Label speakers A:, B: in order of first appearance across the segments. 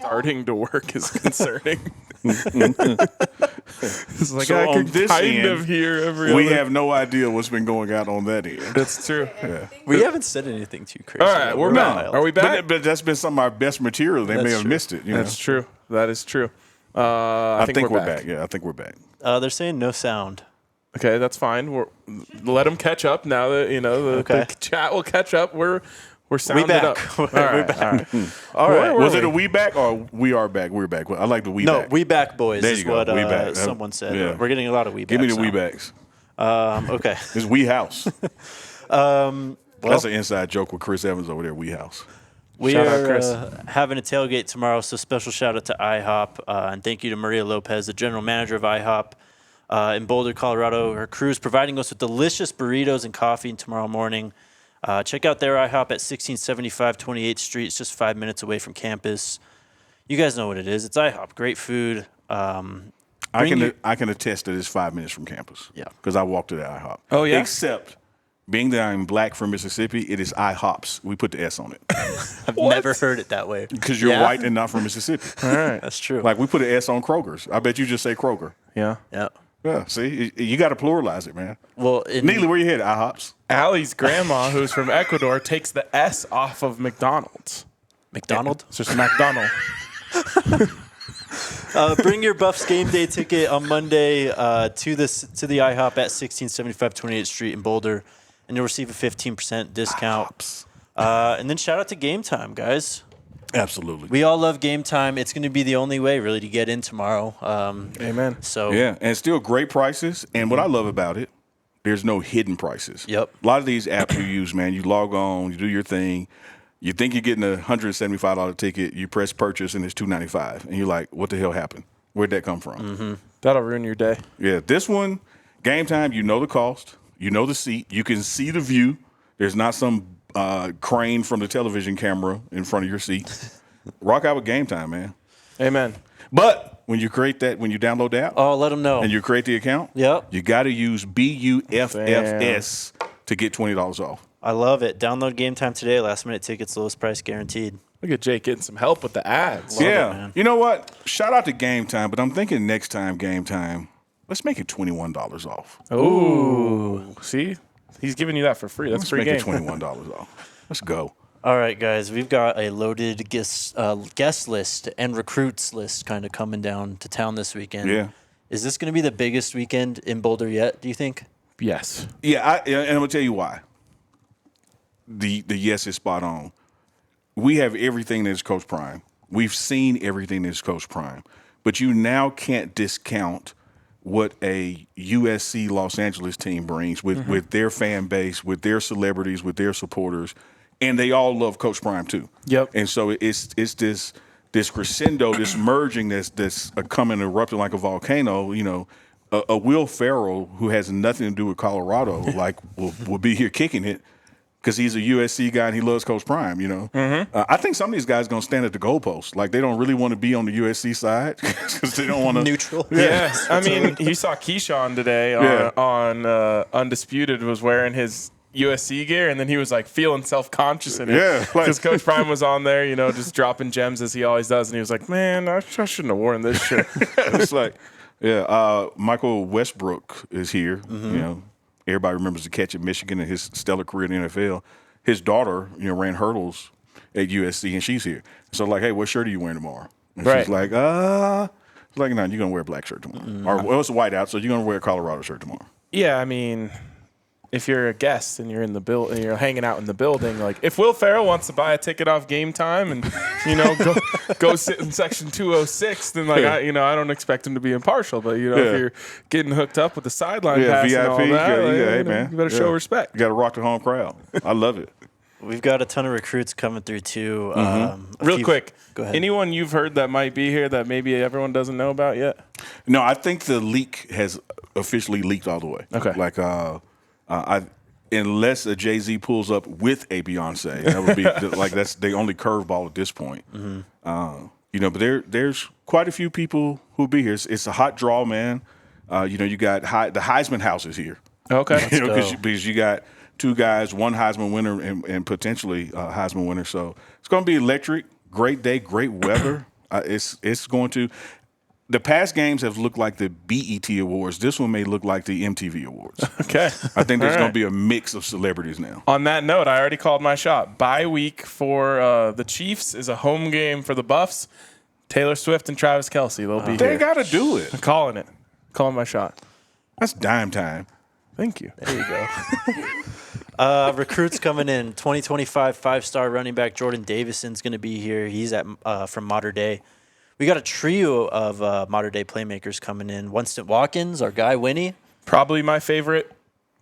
A: starting to work is concerning. It's like
B: So
A: I
B: on
A: can
B: this
A: kind
B: end,
A: of hear every
B: we
A: other.
B: have no idea what's been going out on that end.
A: That's true.
C: We haven't said anything too crazy.
A: All right, we're back.
C: wild.
A: Are we back?
B: But that's been some of our best material. They may
C: That's
B: have
C: true.
B: missed it. You know?
A: That's true. That is true.
B: I think we're back. Yeah, I think we're back.
C: They're saying no sound.
A: Okay, that's fine. Let them catch up now that the chat will catch up. We're sounded
C: back.
A: up.
C: We're back.
A: All right.
B: Was it a we back or we are back? We're back. I like the we back.
C: No, we back boys
B: There
C: is
B: you go.
C: what
B: We back.
C: someone said.
B: Yeah.
C: We're getting a lot of we backs.
B: Give me the we
C: now.
B: backs.
C: Okay.
B: It's we house.
C: Well,
B: That's an inside joke with Chris Evans over there. We house.
C: we
A: Shout out,
C: are
A: Chris.
C: having a tailgate tomorrow, so special shout out to IHOP and thank you to Maria Lopez, the general manager of IHOP in Boulder, Colorado. Her crew is providing us with delicious burritos and coffee tomorrow morning. Check out their IHOP at 1675 28th Street. It's just 5 minutes away from campus. You guys know what it is. It's IHOP. Great food.
B: I can attest that it's 5 minutes from campus.
C: Yeah.
B: Because I walked to the IHOP.
A: Oh, yeah?
B: Except, being that I'm black from Mississippi, it is IHOPs. We put the S on it.
C: I've never heard it that way.
B: Because you're
C: Yeah?
B: white and not from Mississippi.
A: All right.
C: That's true.
B: Like, we put an S on Kroger's. I bet you just say Kroger.
A: Yeah.
C: Yeah.
B: Yeah, see? You got to pluralize it, man.
C: Well,
B: Neely, where you headed? IHOPs?
A: Allie's grandma, who's from Ecuador, takes the S off of McDonald's.
C: McDonald.
A: It's just McDonald.
C: Bring your Buffs game day ticket on Monday to the IHOP at 1675 28th Street in Boulder, and you'll receive a 15% discount. And then shout out to Game Time, guys.
B: Absolutely.
C: We all love Game Time. It's going to be the only way, really, to get in tomorrow.
A: Amen.
C: So
B: Yeah, and still great prices. And what I love about it, there's no hidden prices.
C: Yep.
B: A lot of these apps you use, man, you log on, you do your thing. You think you're getting a $175 ticket, you press purchase, and it's $295. And you're like, what the hell happened? Where'd that come from?
A: That'll ruin your day.
B: Yeah, this one, Game Time, you know the cost. You know the seat. You can see the view. There's not some crane from the television camera in front of your seat. Rock out with Game Time, man.
A: Amen.
B: But when you download the app
C: let them know.
B: and you create the account,
C: Yep.
B: you got to use BUFFS to get $20 off.
C: I love it. Download Game Time today. Last minute tickets, lowest price guaranteed.
A: Look at Jake getting some help with the ads.
C: Love it,
B: Yeah.
C: man.
B: You know what? Shout out to Game Time, but I'm thinking next time Game Time, let's make it $21 off.
A: Ooh. See? He's giving you that for free. That's
B: Let's
A: free
B: make it
A: game.
B: $21 off. Let's go.
C: All right, guys, we've got a loaded guest list and recruits list kind of coming down to town this weekend.
B: Yeah.
C: Is this going to be the biggest weekend in Boulder yet, do you think?
A: Yes.
B: Yeah, and I'm going to tell you why. The yes is spot on. We have everything that's Coach Prime. We've seen everything that's Coach Prime. But you now can't discount what a USC Los Angeles team brings with their fan base, with their celebrities, with their supporters. And they all love Coach Prime too.
A: Yep.
B: And so it's this crescendo, this merging that's coming erupting like a volcano. You know, a Will Ferrell who has nothing to do with Colorado, like will be here kicking it because he's a USC guy and he loves Coach Prime. You know, I think some of these guys gonna stand at the goalpost, like they don't really want to be on the USC side because they don't want to
C: Neutral.
A: Yeah. I mean, you saw Keyshawn today on Undisputed was wearing his USC gear, and then he was like feeling self-conscious in it.
B: Yeah,
A: because Coach Prime was on there, you know, just dropping gems as he always does, and he was like, "Man, I shouldn't have worn this shirt."
B: It's like, Michael Westbrook is here. You know, everybody remembers the catch at Michigan and his stellar career in the NFL. His daughter, ran hurdles at USC, and she's here. So like, hey, what shirt are you wearing tomorrow? And
A: Right.
B: she's like, no, you're gonna wear a black shirt tomorrow, or well, it's white out, so you're gonna wear a Colorado shirt tomorrow.
A: Yeah, I mean, if you're a guest and you're in the building, you're hanging out in the building, like if Will Ferrell wants to buy a ticket off Game Time and go sit in section 206, then I don't expect him to be impartial, but if you're getting hooked up with the sideline pass
B: VIP,
A: and all that,
B: hey man,
A: you better show respect.
B: You got to rock the home crowd. I love it.
C: We've got a ton of recruits coming through, too.
A: Real quick,
C: go ahead.
A: anyone you've heard that might be here that maybe everyone doesn't know about yet?
B: No, I think the leak has officially leaked all the way.
A: Okay.
B: Like, unless a Jay-Z pulls up with a Beyonce, that would be that's the only curveball at this point. But there's quite a few people who'll be here. It's a hot draw, man. You got the Heisman House is here.
A: Okay.
B: Because you got two guys, one Heisman winner and potentially a Heisman winner. So it's going to be electric. Great day, great weather. It's going to. The past games have looked like the BET Awards. This one may look like the MTV Awards.
A: Okay.
B: I think there's
A: All
B: going
A: right.
B: to be a mix of celebrities now.
A: On that note, I already called my shot. Bye week for the Chiefs is a home game for the Buffs. Taylor Swift and Travis Kelce, they'll be
B: They
A: here.
B: got to do it.
A: I'm calling it. Calling my shot.
B: That's dime time.
A: Thank you.
C: There you go. Recruits coming in. 2025 5-star running back Jordan Davison's going to be here. He's from Mater Dei. We got a trio of Mater Dei playmakers coming in. Winston Watkins, our guy Winnie.
A: Probably my favorite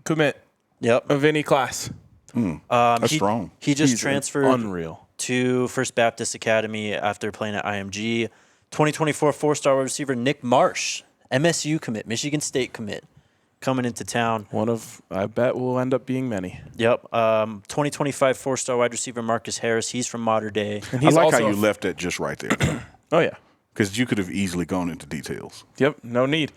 A: commit
C: Yep.
A: of any class.
B: That's strong.
C: He just
A: He's
C: transferred
A: unreal.
C: to First Baptist Academy after playing at IMG. 2024 4-star wide receiver Nick Marsh, MSU commit, Michigan State commit, coming into town.
A: One of, I bet, will end up being many.
C: Yep. 2025 4-star wide receiver Marcus Harris. He's from Mater Dei.
A: And
B: I
A: he's
B: like
A: also
B: how you left that just right there.
A: Oh, yeah.
B: Because you could have easily gone into details.
A: Yep, no need.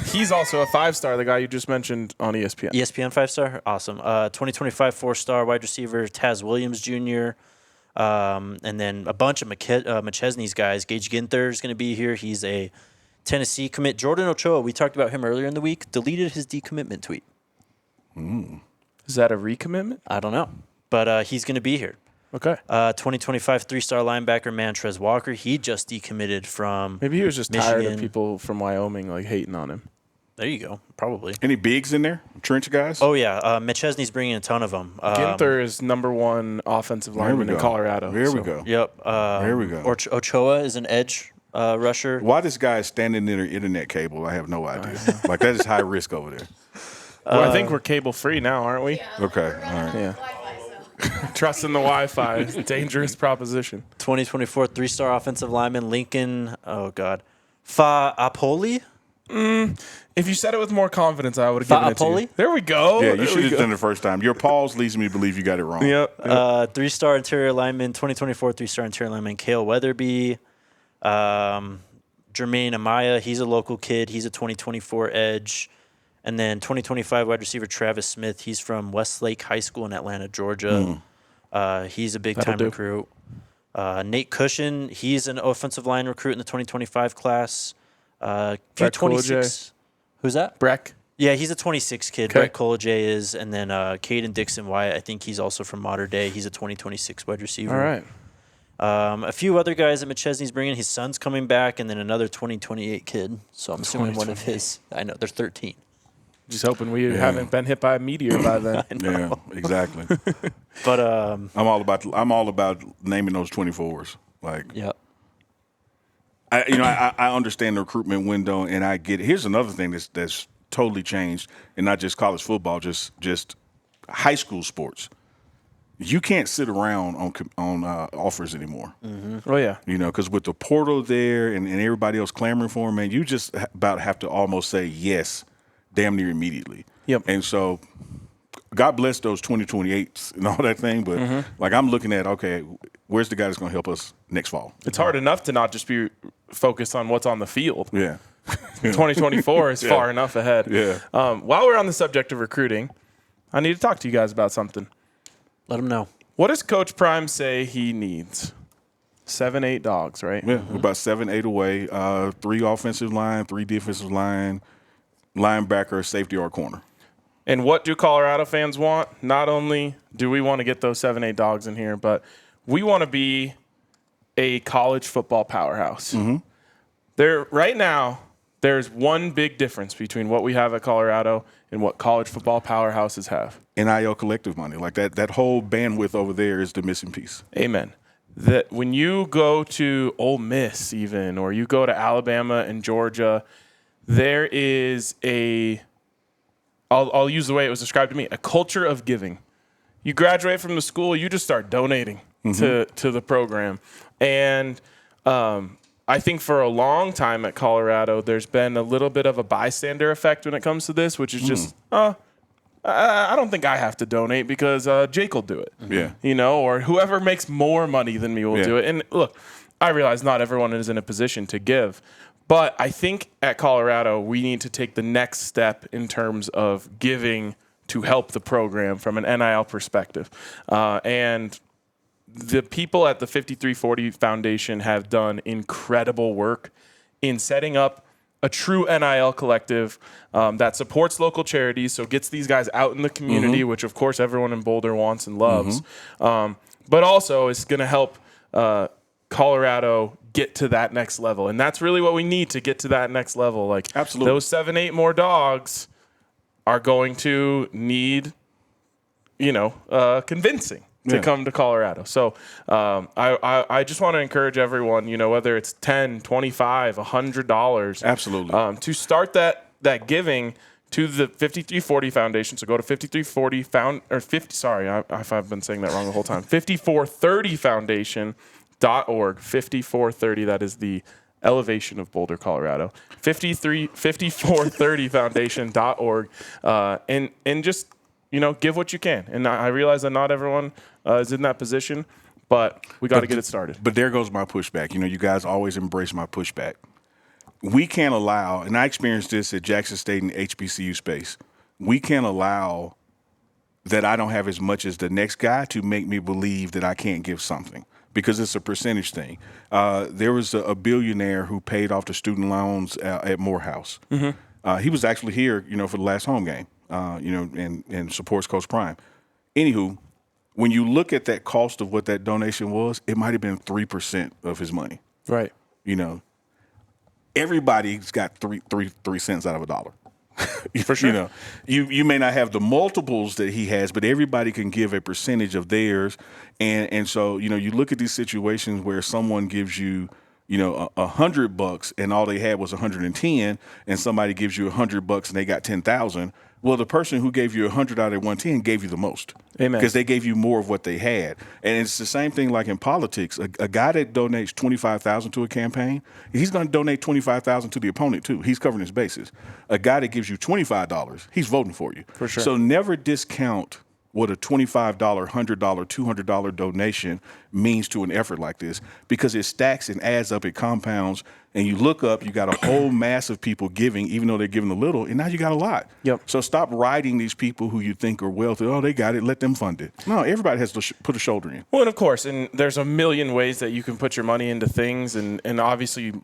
A: He's also a 5-star, the guy you just mentioned on ESPN.
C: ESPN 5-star? Awesome. 2025 4-star wide receiver Taz Williams Jr., and then a bunch of McChesney's guys. Gage Ginther is going to be here. He's a Tennessee commit. Jordan Ochoa, we talked about him earlier in the week, deleted his decommitment tweet.
A: Is that a recommitment?
C: I don't know. But he's going to be here.
A: Okay.
C: 2025 3-star linebacker Mantrez Walker. He just decommitted from
A: Maybe he was just tired of
C: Michigan.
A: people from Wyoming like hating on him.
C: There you go. Probably.
B: Any bigs in there? Trench guys?
C: Oh, yeah. McChesney's bringing a ton of them.
A: Ginther is #1 offensive lineman in
B: go.
A: Colorado.
B: There we
A: so-
B: go.
C: Yep.
B: There we go.
C: Ochoa is an edge rusher.
B: Why this guy is standing near the internet cable, I have no idea. Like, that is high risk over there.
A: Well, I think we're cable free now, aren't we?
B: Okay, all right.
A: Yeah. Trust in the Wi-Fi is a dangerous proposition.
C: 2024 3-star offensive lineman Lincoln. Oh, God. Fa'apoli?
A: If you said it with more confidence, I would have given it to you.
C: Fa'apoli?
A: There we go.
B: Yeah,
A: There
B: you should
A: we
B: have
A: go.
B: done it the first time. Your pause leads me to believe you got it wrong.
A: Yep.
C: 3-star interior lineman, 2024 3-star interior lineman Cale Weatherby. Jermaine Amaya, he's a local kid. He's a 2024 edge. And then 2025 wide receiver Travis Smith. He's from Westlake High School in Atlanta, Georgia. He's a big-time
A: do.
C: recruit. Nate Cushion, he's an offensive line recruit in the 2025 class.
A: Brett
C: 26. Who's that?
A: Breck.
C: Yeah, he's a 26 kid.
A: Okay.
C: Brett Colajay is. And then Caden Dixon Wyatt, I think he's also from Mater Dei. He's a 2026 wide receiver.
A: All right.
C: A few other guys that McChesney's bringing. His son's coming back, and then another 2028 kid. So I'm assuming one of his. I know, they're 13.
A: Just hoping we haven't been hit by a meteor by then.
B: Yeah, exactly.
C: But,
B: I'm all about naming those 24s. Like,
C: yeah.
B: I understand the recruitment window, and I get it. Here's another thing that's totally changed, and not just college football, just high school sports. You can't sit around on offers anymore.
A: Oh, yeah.
B: Because with the portal there and everybody else clamoring for him, man, you just about have to almost say yes damn near immediately.
A: Yep.
B: And so God bless those 2028s and all that thing, but like I'm looking at, okay, where's the guy that's going to help us next fall?
A: It's hard enough to not just be focused on what's on the field.
B: Yeah.
A: 2024 is far enough ahead.
B: Yeah.
A: While we're on the subject of recruiting, I need to talk to you guys about something.
C: Let him know.
A: What does Coach Prime say he needs? 7-8 dogs, right?
B: Yeah, we're about 7-8 away. 3 offensive line, 3 defensive line, linebacker, safety, or corner.
A: And what do Colorado fans want? Not only do we want to get those 7-8 dogs in here, but we want to be a college football powerhouse. Right now, there's one big difference between what we have at Colorado and what college football powerhouses have.
B: NIL collective money. Like that whole bandwidth over there is the missing piece.
A: Amen. That when you go to Ole Miss even, or you go to Alabama and Georgia, there is I'll use the way it was described to me, a culture of giving. You graduate from the school, you just start donating to the program. And I think for a long time at Colorado, there's been a little bit of a bystander effect when it comes to this, which is just, I don't think I have to donate because Jake will do it.
B: Yeah.
A: Or whoever makes more money than me will do it. And look, I realize not everyone is in a position to give. But I think at Colorado, we need to take the next step in terms of giving to help the program from an NIL perspective. And the people at the 5340 Foundation have done incredible work in setting up a true NIL collective that supports local charities, so gets these guys out in the community, which of course everyone in Boulder wants and loves, but also is going to help Colorado get to that next level. And that's really what we need to get to that next level. Like,
B: absolutely,
A: those 7-8 more dogs are going to need, convincing to come to Colorado. So I just want to encourage everyone, whether it's $10, $25, $100,
B: absolutely,
A: to start that giving to the 5340 Foundation. So go to 5340 I've been saying that wrong the whole time. 5430foundation.org. 5430. That is the elevation of Boulder, Colorado. 5430foundation.org. And just give what you can. And I realize that not everyone is in that position, but we got to get it started.
B: But there goes my pushback. You guys always embrace my pushback. We can't allow, and I experienced this at Jackson State and HBCU space, we can't allow that I don't have as much as the next guy to make me believe that I can't give something, because it's a percentage thing. There was a billionaire who paid off the student loans at Morehouse. He was actually here, for the last home game, and supports Coach Prime. Anywho, when you look at that cost of what that donation was, it might have been 3% of his money.
A: Right.
B: Everybody's got three cents out of a dollar.
A: For sure.
B: You may not have the multiples that he has, but everybody can give a percentage of theirs. And so, you look at these situations where someone gives you, $100 and all they had was 110, and somebody gives you $100 and they got 10,000. Well, the person who gave you 100 out of 110 gave you the most.
A: Amen.
B: Because they gave you more of what they had. And it's the same thing like in politics. A guy that donates $25,000 to a campaign, he's going to donate $25,000 to the opponent too. He's covering his bases. A guy that gives you $25, he's voting for you.
A: For sure.
B: So never discount what a $25, $100, $200 donation means to an effort like this, because it stacks and adds up, it compounds, and you look up, you got a whole mass of people giving, even though they're giving a little, and now you got a lot.
A: Yep.
B: So stop riding these people who you think are wealthy. Oh, they got it, let them fund it. No, everybody has to put a shoulder in.
A: Well, and of course, and there's a million ways that you can put your money into things, and obviously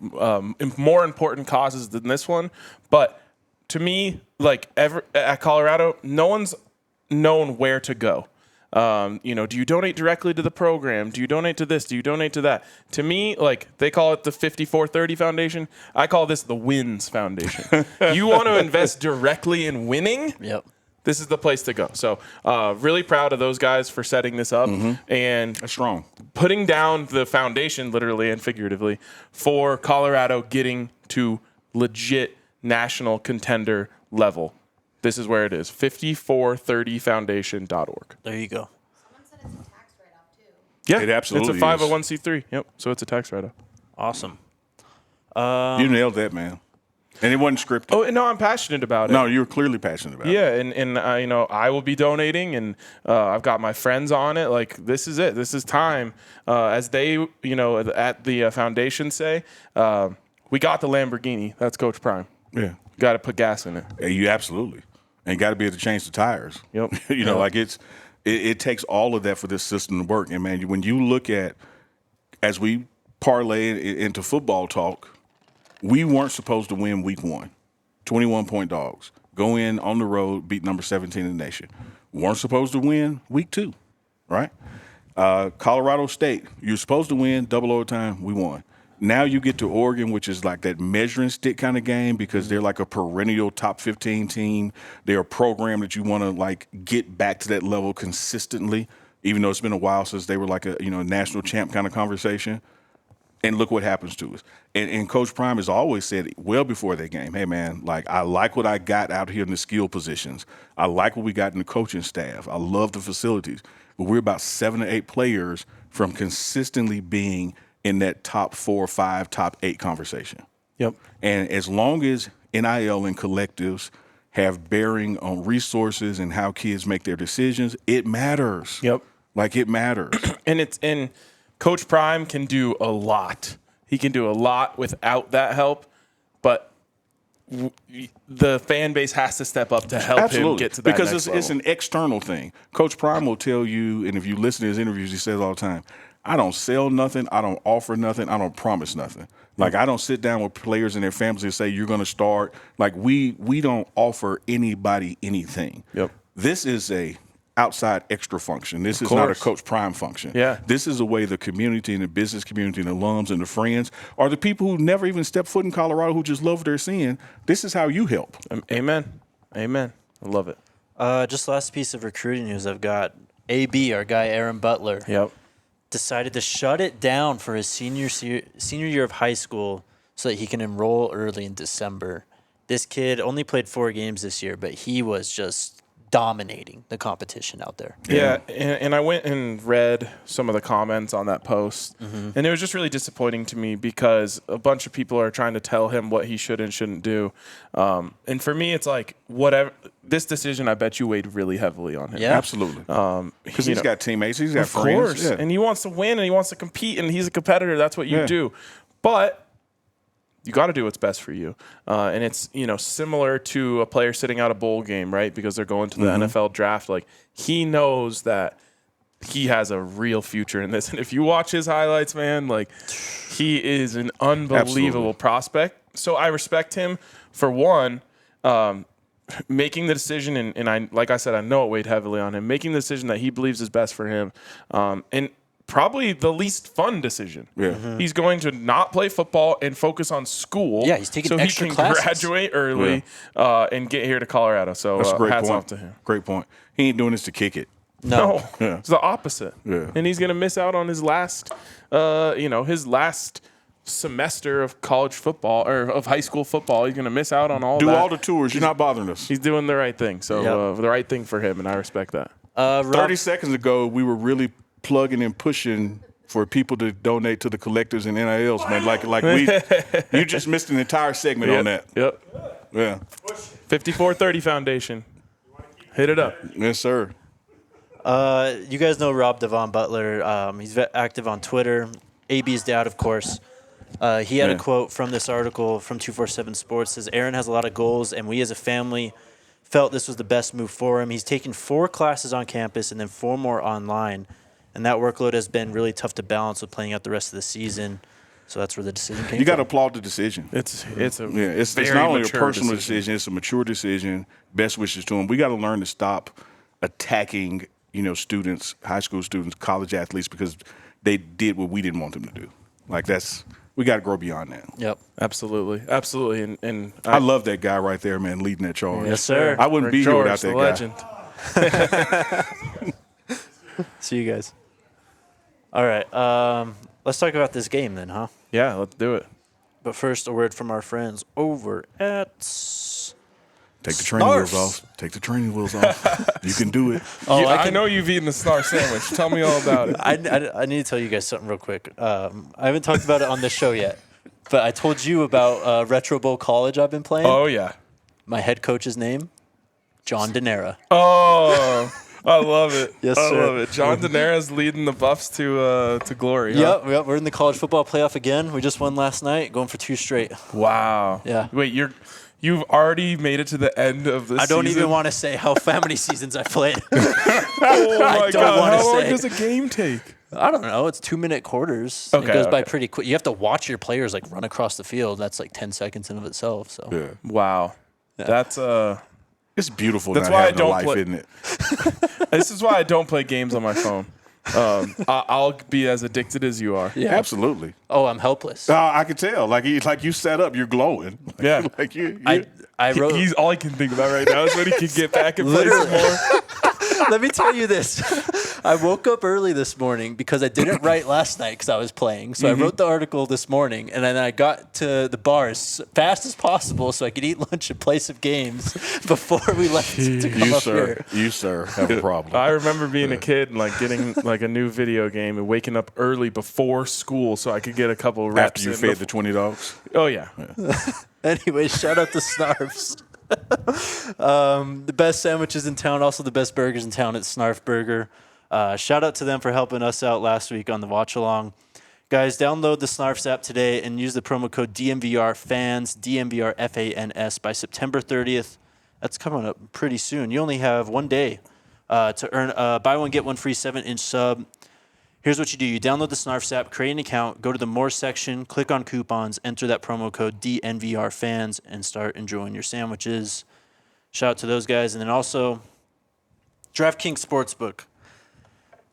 A: more important causes than this one. But to me, at Colorado, no one's known where to go. Do you donate directly to the program? Do you donate to this? Do you donate to that? To me, they call it the 5430 Foundation. I call this the Wins Foundation. You want to invest directly in winning?
C: Yep.
A: This is the place to go. So really proud of those guys for setting this up and
B: That's strong.
A: putting down the foundation, literally and figuratively, for Colorado getting to legit national contender level. This is where it is, 5430foundation.org.
C: There you go.
D: Someone said it's a tax write-off, too.
A: Yeah,
B: It absolutely
A: it's a 501c3. Yep, so it's a tax write-off.
C: Awesome.
B: You nailed that, man. And it wasn't scripted.
A: Oh, no, I'm passionate about it.
B: No, you're clearly passionate about it.
A: Yeah, and I will be donating, and I've got my friends on it. This is it. This is time. As they, at the foundation say, we got the Lamborghini. That's Coach Prime.
B: Yeah.
A: Got to put gas in it.
B: Yeah, you absolutely. And you got to be able to change the tires.
A: Yep.
B: It takes all of that for this system to work. And, man, when you look at, as we parlay into football talk, we weren't supposed to win week 1. 21-point dogs. Go in on the road, beat number 17 in the nation. Weren't supposed to win week 2, right? Colorado State, you're supposed to win double overtime. We won. Now you get to Oregon, which is like that measuring stick kind of game, because they're like a perennial top 15 team. They're a program that you want to get back to that level consistently, even though it's been a while since they were like a national champ kind of conversation. And look what happens to us. And Coach Prime has always said well before that game, hey, man, I like what I got out here in the skill positions. I like what we got in the coaching staff. I love the facilities. But we're about 7 or 8 players from consistently being in that top 4 or 5, top 8 conversation.
A: Yep.
B: And as long as NIL and collectives have bearing on resources and how kids make their decisions, it matters.
A: Yep.
B: It matters.
A: And Coach Prime can do a lot. He can do a lot without that help, but the fan base has to step up to help him get to that
B: because
A: next
B: it's
A: level.
B: an external thing. Coach Prime will tell you, and if you listen to his interviews, he says all the time, I don't sell nothing, I don't offer nothing, I don't promise nothing. Like, I don't sit down with players and their families and say, you're going to start. Like, we don't offer anybody anything.
A: Yep.
B: This is a outside extra function. This is not a Coach Prime function.
A: Yeah.
B: This is a way the community and the business community and the alums and the friends or the people who never even stepped foot in Colorado who just love what they're seeing. This is how you help.
A: Amen. I love it.
C: Just last piece of recruiting news I've got. AB, our guy Aaron Butler,
A: Yep.
C: decided to shut it down for his senior year of high school so that he can enroll early in December. This kid only played 4 games this year, but he was just dominating the competition out there.
A: Yeah, and I went and read some of the comments on that post, and it was just really disappointing to me because a bunch of people are trying to tell him what he should and shouldn't do. And for me, it's like, whatever. This decision, I bet you weighed really heavily on him.
C: Yeah.
B: Absolutely. Because he's got teammates, he's got
A: Of
B: friends.
A: course.
B: Yeah.
A: And he wants to win and he wants to compete, and he's a competitor. That's what you do. But you got to do what's best for you. And it's, similar to a player sitting out a bowl game, right? Because they're going to the NFL draft. Like, he knows that he has a real future in this. And if you watch his highlights, man, like, he is an unbelievable prospect. So I respect him for one, making the decision, and I, like I said, I know it weighed heavily on him, making the decision that he believes is best for him. And probably the least fun decision.
B: Yeah.
A: He's going to not play football and focus on school.
C: Yeah, he's taking
A: so
C: extra
A: he can
C: classes.
A: graduate early and get here to Colorado. So
B: That's a great
A: hats
B: point.
A: off to him.
B: Great point. He ain't doing this to kick it.
C: No.
B: Yeah.
A: It's the opposite.
B: Yeah.
A: And he's going to miss out on his last, his last semester of college football or of high school football. He's going to miss out on all
B: Do
A: that.
B: all the tours. You're not bothering us.
A: He's doing the right thing. So the right thing for him, and I respect that.
B: 30 seconds ago, we were really plugging and pushing for people to donate to the collectors and NILs, man. You just missed an entire segment on that.
A: Yep.
B: Yeah.
A: 5430 Foundation. Hit it up.
B: Yes, sir.
C: You guys know Rob Devon Butler. He's active on Twitter. AB's dad, of course. He had a quote from this article from 247 Sports. Says, Aaron has a lot of goals, and we as a family felt this was the best move for him. He's taken 4 classes on campus and then 4 more online, and that workload has been really tough to balance with playing out the rest of the season. So that's where the decision came
B: You got to
C: from.
B: applaud the decision.
A: It's
B: It's not only a personal decision, it's a mature decision. Best wishes to him. We got to learn to stop attacking, students, high school students, college athletes, because they did what we didn't want them to do. We got to grow beyond that.
C: Yep.
A: Absolutely. And
B: I love that guy right there, man, leading that charge.
C: Yes, sir.
B: I wouldn't
A: Rick
B: be here
A: George,
B: without that
A: the
B: guy.
A: legend.
C: See you guys. All right. Let's talk about this game then, huh?
A: Yeah, let's do it.
C: But first, a word from our friends over at
B: Take the training wheels
C: Snarfs.
B: off. Take the training wheels off. You can do it.
C: Oh,
A: I know you've eaten the Snar sandwich. Tell me all about it.
C: I need to tell you guys something real quick. I haven't talked about it on this show yet, but I told you about Retro Bowl College I've been playing.
A: Oh, yeah.
C: My head coach's name, John Denera.
A: Oh, I love it.
C: Yes,
A: I
C: sir.
A: love it. John Denera's leading the Buffs to glory. Huh?
C: Yep, we're in the college football playoff again. We just won last night, going for 2 straight.
A: Wow.
C: Yeah.
A: Wait, you've already made it to the end of this
C: I don't
A: season?
C: even want to say how many seasons I played.
A: Oh, my
C: don't
A: God.
C: wanna
A: How long
C: say.
A: does a game take?
C: I don't know. It's 2-minute quarters.
A: Okay,
C: it goes by
A: okay.
C: pretty quick. You have to watch your players run across the field. That's 10 seconds in of itself. So
B: Yeah.
A: Wow. That's
B: It's beautiful
A: That's
B: not
A: why I
B: having a
A: don't
B: life,
A: play-
B: isn't it?
A: this is why I don't play games on my phone. I'll be as addicted as you are.
C: Yeah.
B: Absolutely.
C: Oh, I'm helpless.
B: I could tell. Like you set up, you're glowing.
A: Yeah.
B: Like you.
C: I wrote.
A: He's all I can think about right now is when he can get back and play some more.
C: Let me tell you this. I woke up early this morning because I didn't write last night because I was playing. So I wrote the article this morning, and then I got to the bar as fast as possible so I could eat lunch and play some games before we left to come up here.
B: You sir have a problem.
A: I remember being a kid and getting a new video game and waking up early before school so I could get a couple reps.
B: After you fed the 20 dogs.
A: Oh yeah.
C: Anyway, shout out to Snarfs. The best sandwiches in town, also the best burgers in town at Snarf Burger. Shout out to them for helping us out last week on the watch along. Guys, download the Snarfs app today and use the promo code DMVRFANS, DMVRFANS, by September 30th. That's coming up pretty soon. You only have 1 day to earn a buy one, get one free 7-inch sub. Here's what you do. You download the Snarfs app, create an account, go to the More section, click on coupons, enter that promo code DNVRFANS, and start enjoying your sandwiches. Shout out to those guys. And then also, DraftKings Sportsbook.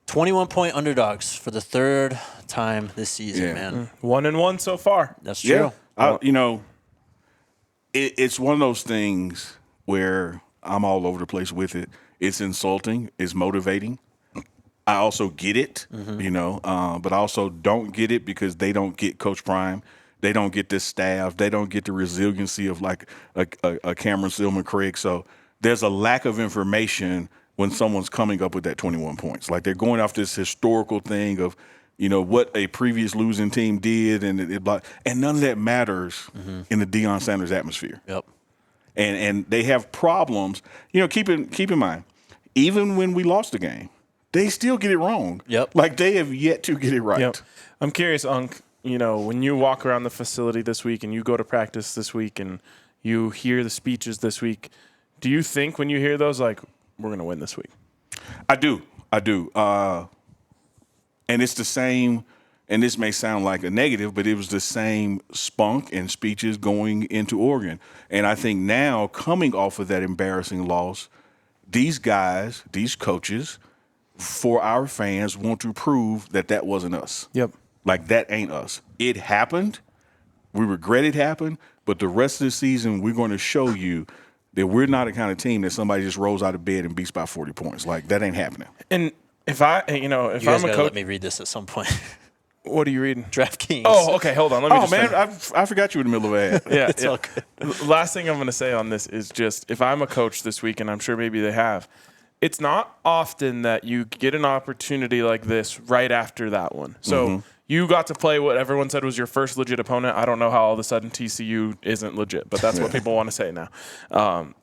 C: 21-point underdogs for the third time this season, man.
A: 1-1 so far.
C: That's true.
B: Yeah. It's one of those things where I'm all over the place with it. It's insulting. It's motivating. I also get it, but I also don't get it because they don't get Coach Prime. They don't get this staff. They don't get the resiliency of like a Cameron Stillman Craig. So there's a lack of information when someone's coming up with that 21 points. Like they're going off this historical thing of, what a previous losing team did, and none of that matters in the Deion Sanders atmosphere.
C: Yep.
B: And they have problems. Keep in mind, even when we lost the game, they still get it wrong.
C: Yep.
B: Like they have yet to get it right.
A: Yep. I'm curious, Unc, when you walk around the facility this week and you go to practice this week and you hear the speeches this week, do you think when you hear those, like, we're going to win this week?
B: I do. And it's the same, and this may sound like a negative, but it was the same spunk and speeches going into Oregon. And I think now, coming off of that embarrassing loss, these guys, these coaches, for our fans, want to prove that wasn't us.
A: Yep.
B: Like, that ain't us. It happened. We regret it happened. But the rest of the season, we're going to show you that we're not the kind of team that somebody just rolls out of bed and beats by 40 points. Like, that ain't happening.
A: And if I'm a
C: gotta
A: coach,
C: let me read this at some point.
A: What are you reading?
C: DraftKings.
A: Oh, okay. Hold on. Let me.
B: Oh, man, I forgot you were in the middle of an ad.
A: Yeah,
C: It's all good.
A: Last thing I'm going to say on this is just if I'm a coach this week, and I'm sure maybe they have, it's not often that you get an opportunity like this right after that one. So you got to play what everyone said was your first legit opponent. I don't know how all of a sudden TCU isn't legit, but that's what people want to say now.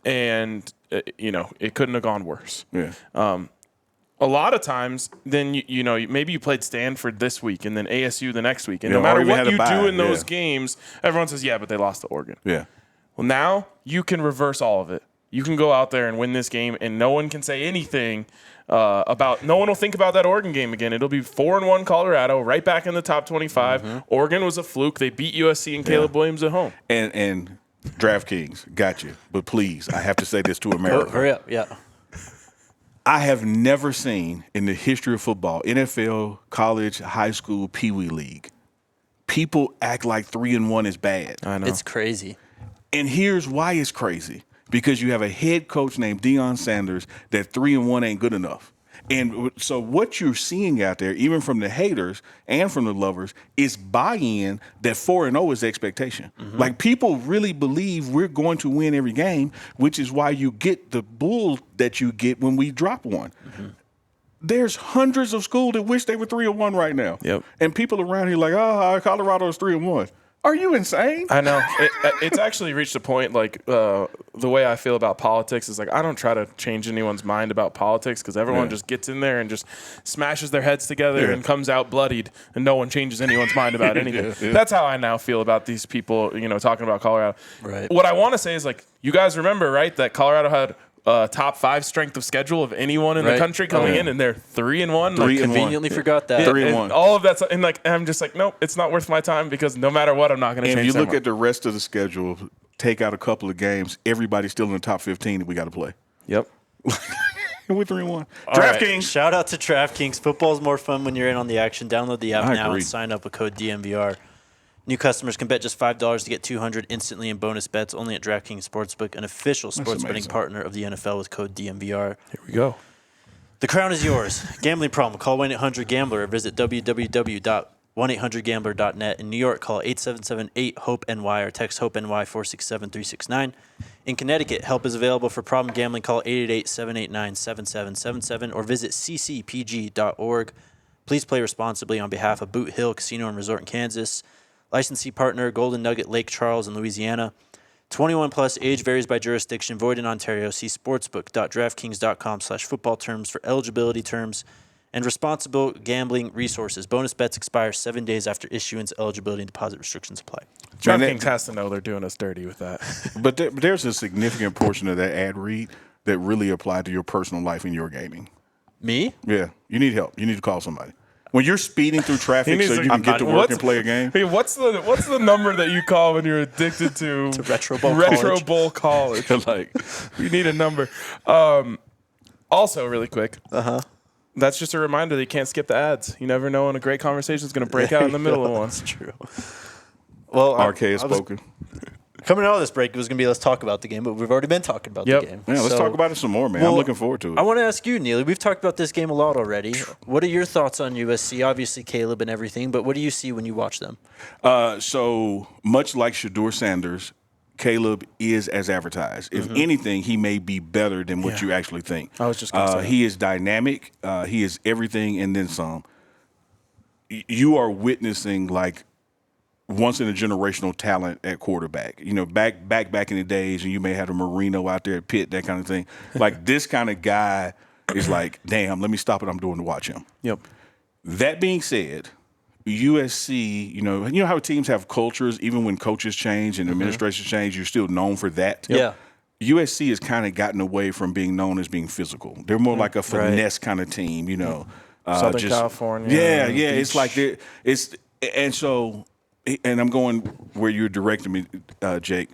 A: It couldn't have gone worse.
B: Yeah.
A: A lot of times, then maybe you played Stanford this week and then ASU the next week, and
B: Yeah,
A: no matter
B: or even
A: what
B: had a
A: you
B: bye,
A: do in those
B: yeah.
A: games, everyone says, "Yeah, but they lost to Oregon."
B: Yeah.
A: Well, now you can reverse all of it. You can go out there and win this game, and no one can say anything about. No one will think about that Oregon game again. It'll be 4-1 Colorado, right back in the top 25. Oregon was a fluke. They beat USC and Caleb Williams at home.
B: And DraftKings, got you. But please, I have to say this to America.
C: Hurry up. Yeah.
B: I have never seen in the history of football, NFL, college, high school, Pee Wee League, people act like 3-1 is bad.
A: I know.
C: It's crazy.
B: And here's why it's crazy. Because you have a head coach named Deion Sanders that 3-1 ain't good enough. And so what you're seeing out there, even from the haters and from the lovers, is buy-in that 4-0 is the expectation. Like, people really believe we're going to win every game, which is why you get the bull that you get when we drop one. There's hundreds of schools that wish they were 3-1 right now.
A: Yep.
B: And people around here like, Colorado is 3-1. Are you insane?
A: I know. It's actually reached a point, like, the way I feel about politics is, like, I don't try to change anyone's mind about politics because everyone just gets in there and just smashes their heads together and comes out bloodied, and no one changes anyone's mind about anything. That's how I now feel about these people, talking about Colorado.
C: Right.
A: What I want to say is, like, you guys remember, right, that Colorado had top 5 strength of schedule of anyone in the country coming in, and they're 3-1. Like,
C: Conveniently forgot that.
B: 3-1.
A: and all of that's, and like, I'm just like, nope, it's not worth my time because no matter what, I'm not going to change.
B: And if you
A: their
B: look
A: mind.
B: at the rest of the schedule, take out a couple of games, everybody's still in the top 15 that we got to play.
A: Yep.
B: And we're 3-1.
C: All right.
B: DraftKings.
C: Shout out to DraftKings. Football's more fun when you're in on the action. Download the app
B: I
C: now
B: agree.
C: and sign up with code DMVR. New customers can bet just $5 to get $200 instantly in bonus bets only at DraftKings Sportsbook, an official sports betting
B: amazing.
C: partner of the NFL with code DMVR.
A: Here we go.
C: The crown is yours. Gambling problem? Call 1-800-GAMBLER or visit www.1800gambler.net. In New York, call 877-8-HOPE-NY or text HOPE-NY 467-369. In Connecticut, help is available for problem gambling. Call 888-789-7777 or visit ccpg.org. Please play responsibly on behalf of Boot Hill Casino and Resort in Kansas. Licensee partner, Golden Nugget Lake Charles in Louisiana. 21 plus, age varies by jurisdiction, void in Ontario. See sportsbook.draftkings.com/football terms for eligibility terms and responsible gambling resources. Bonus bets expire 7 days after issuance. Eligibility and deposit restrictions apply.
A: DraftKings has to know they're doing us dirty with that.
B: But there's a significant portion of that ad read that really apply to your personal life and your gaming.
C: Me?
B: Yeah, you need help. You need to call somebody. When you're speeding through traffic
A: needs
B: so
A: to-
B: you can get to work
A: What's-
B: and play a game.
A: Hey, what's the number that you call when you're addicted to
C: Retro Bowl
A: Retro
C: College.
A: Bowl College?
B: Like,
A: You need a number. Also, really quick. That's just a reminder that you can't skip the ads. You never know when a great conversation is going to break out in the middle of one.
C: That's true. Well,
B: RK has spoken.
C: Coming out of this break, it was going to be let's talk about the game, but we've already been talking about
A: Yep.
C: the game.
B: Yeah, let's
C: So,
B: talk about it some more, man.
C: well,
B: I'm looking forward to it.
C: I want to ask you, Neely. We've talked about this game a lot already. What are your thoughts on USC? Obviously, Caleb and everything, but what do you see when you watch them?
B: So much like Deion Sanders, Caleb is as advertised. If anything, he may be better than what you actually think.
A: I was just gonna say that.
B: he is dynamic. He is everything and then some. You are witnessing like once in a generational talent at quarterback. You know, back in the days, and you may have a Marino out there at Pitt, that kind of thing. Like this kind of guy is like, damn, let me stop what I'm doing to watch him.
A: Yep.
B: That being said, USC, you know how teams have cultures, even when coaches change and administrations change, you're still known for that.
C: Yeah.
B: USC has kind of gotten away from being known as being physical. They're more like a finesse kind of team, you know.
A: Southern California.
B: Yeah,
A: Beach.
B: it's like and I'm going where you're directing me, Jake.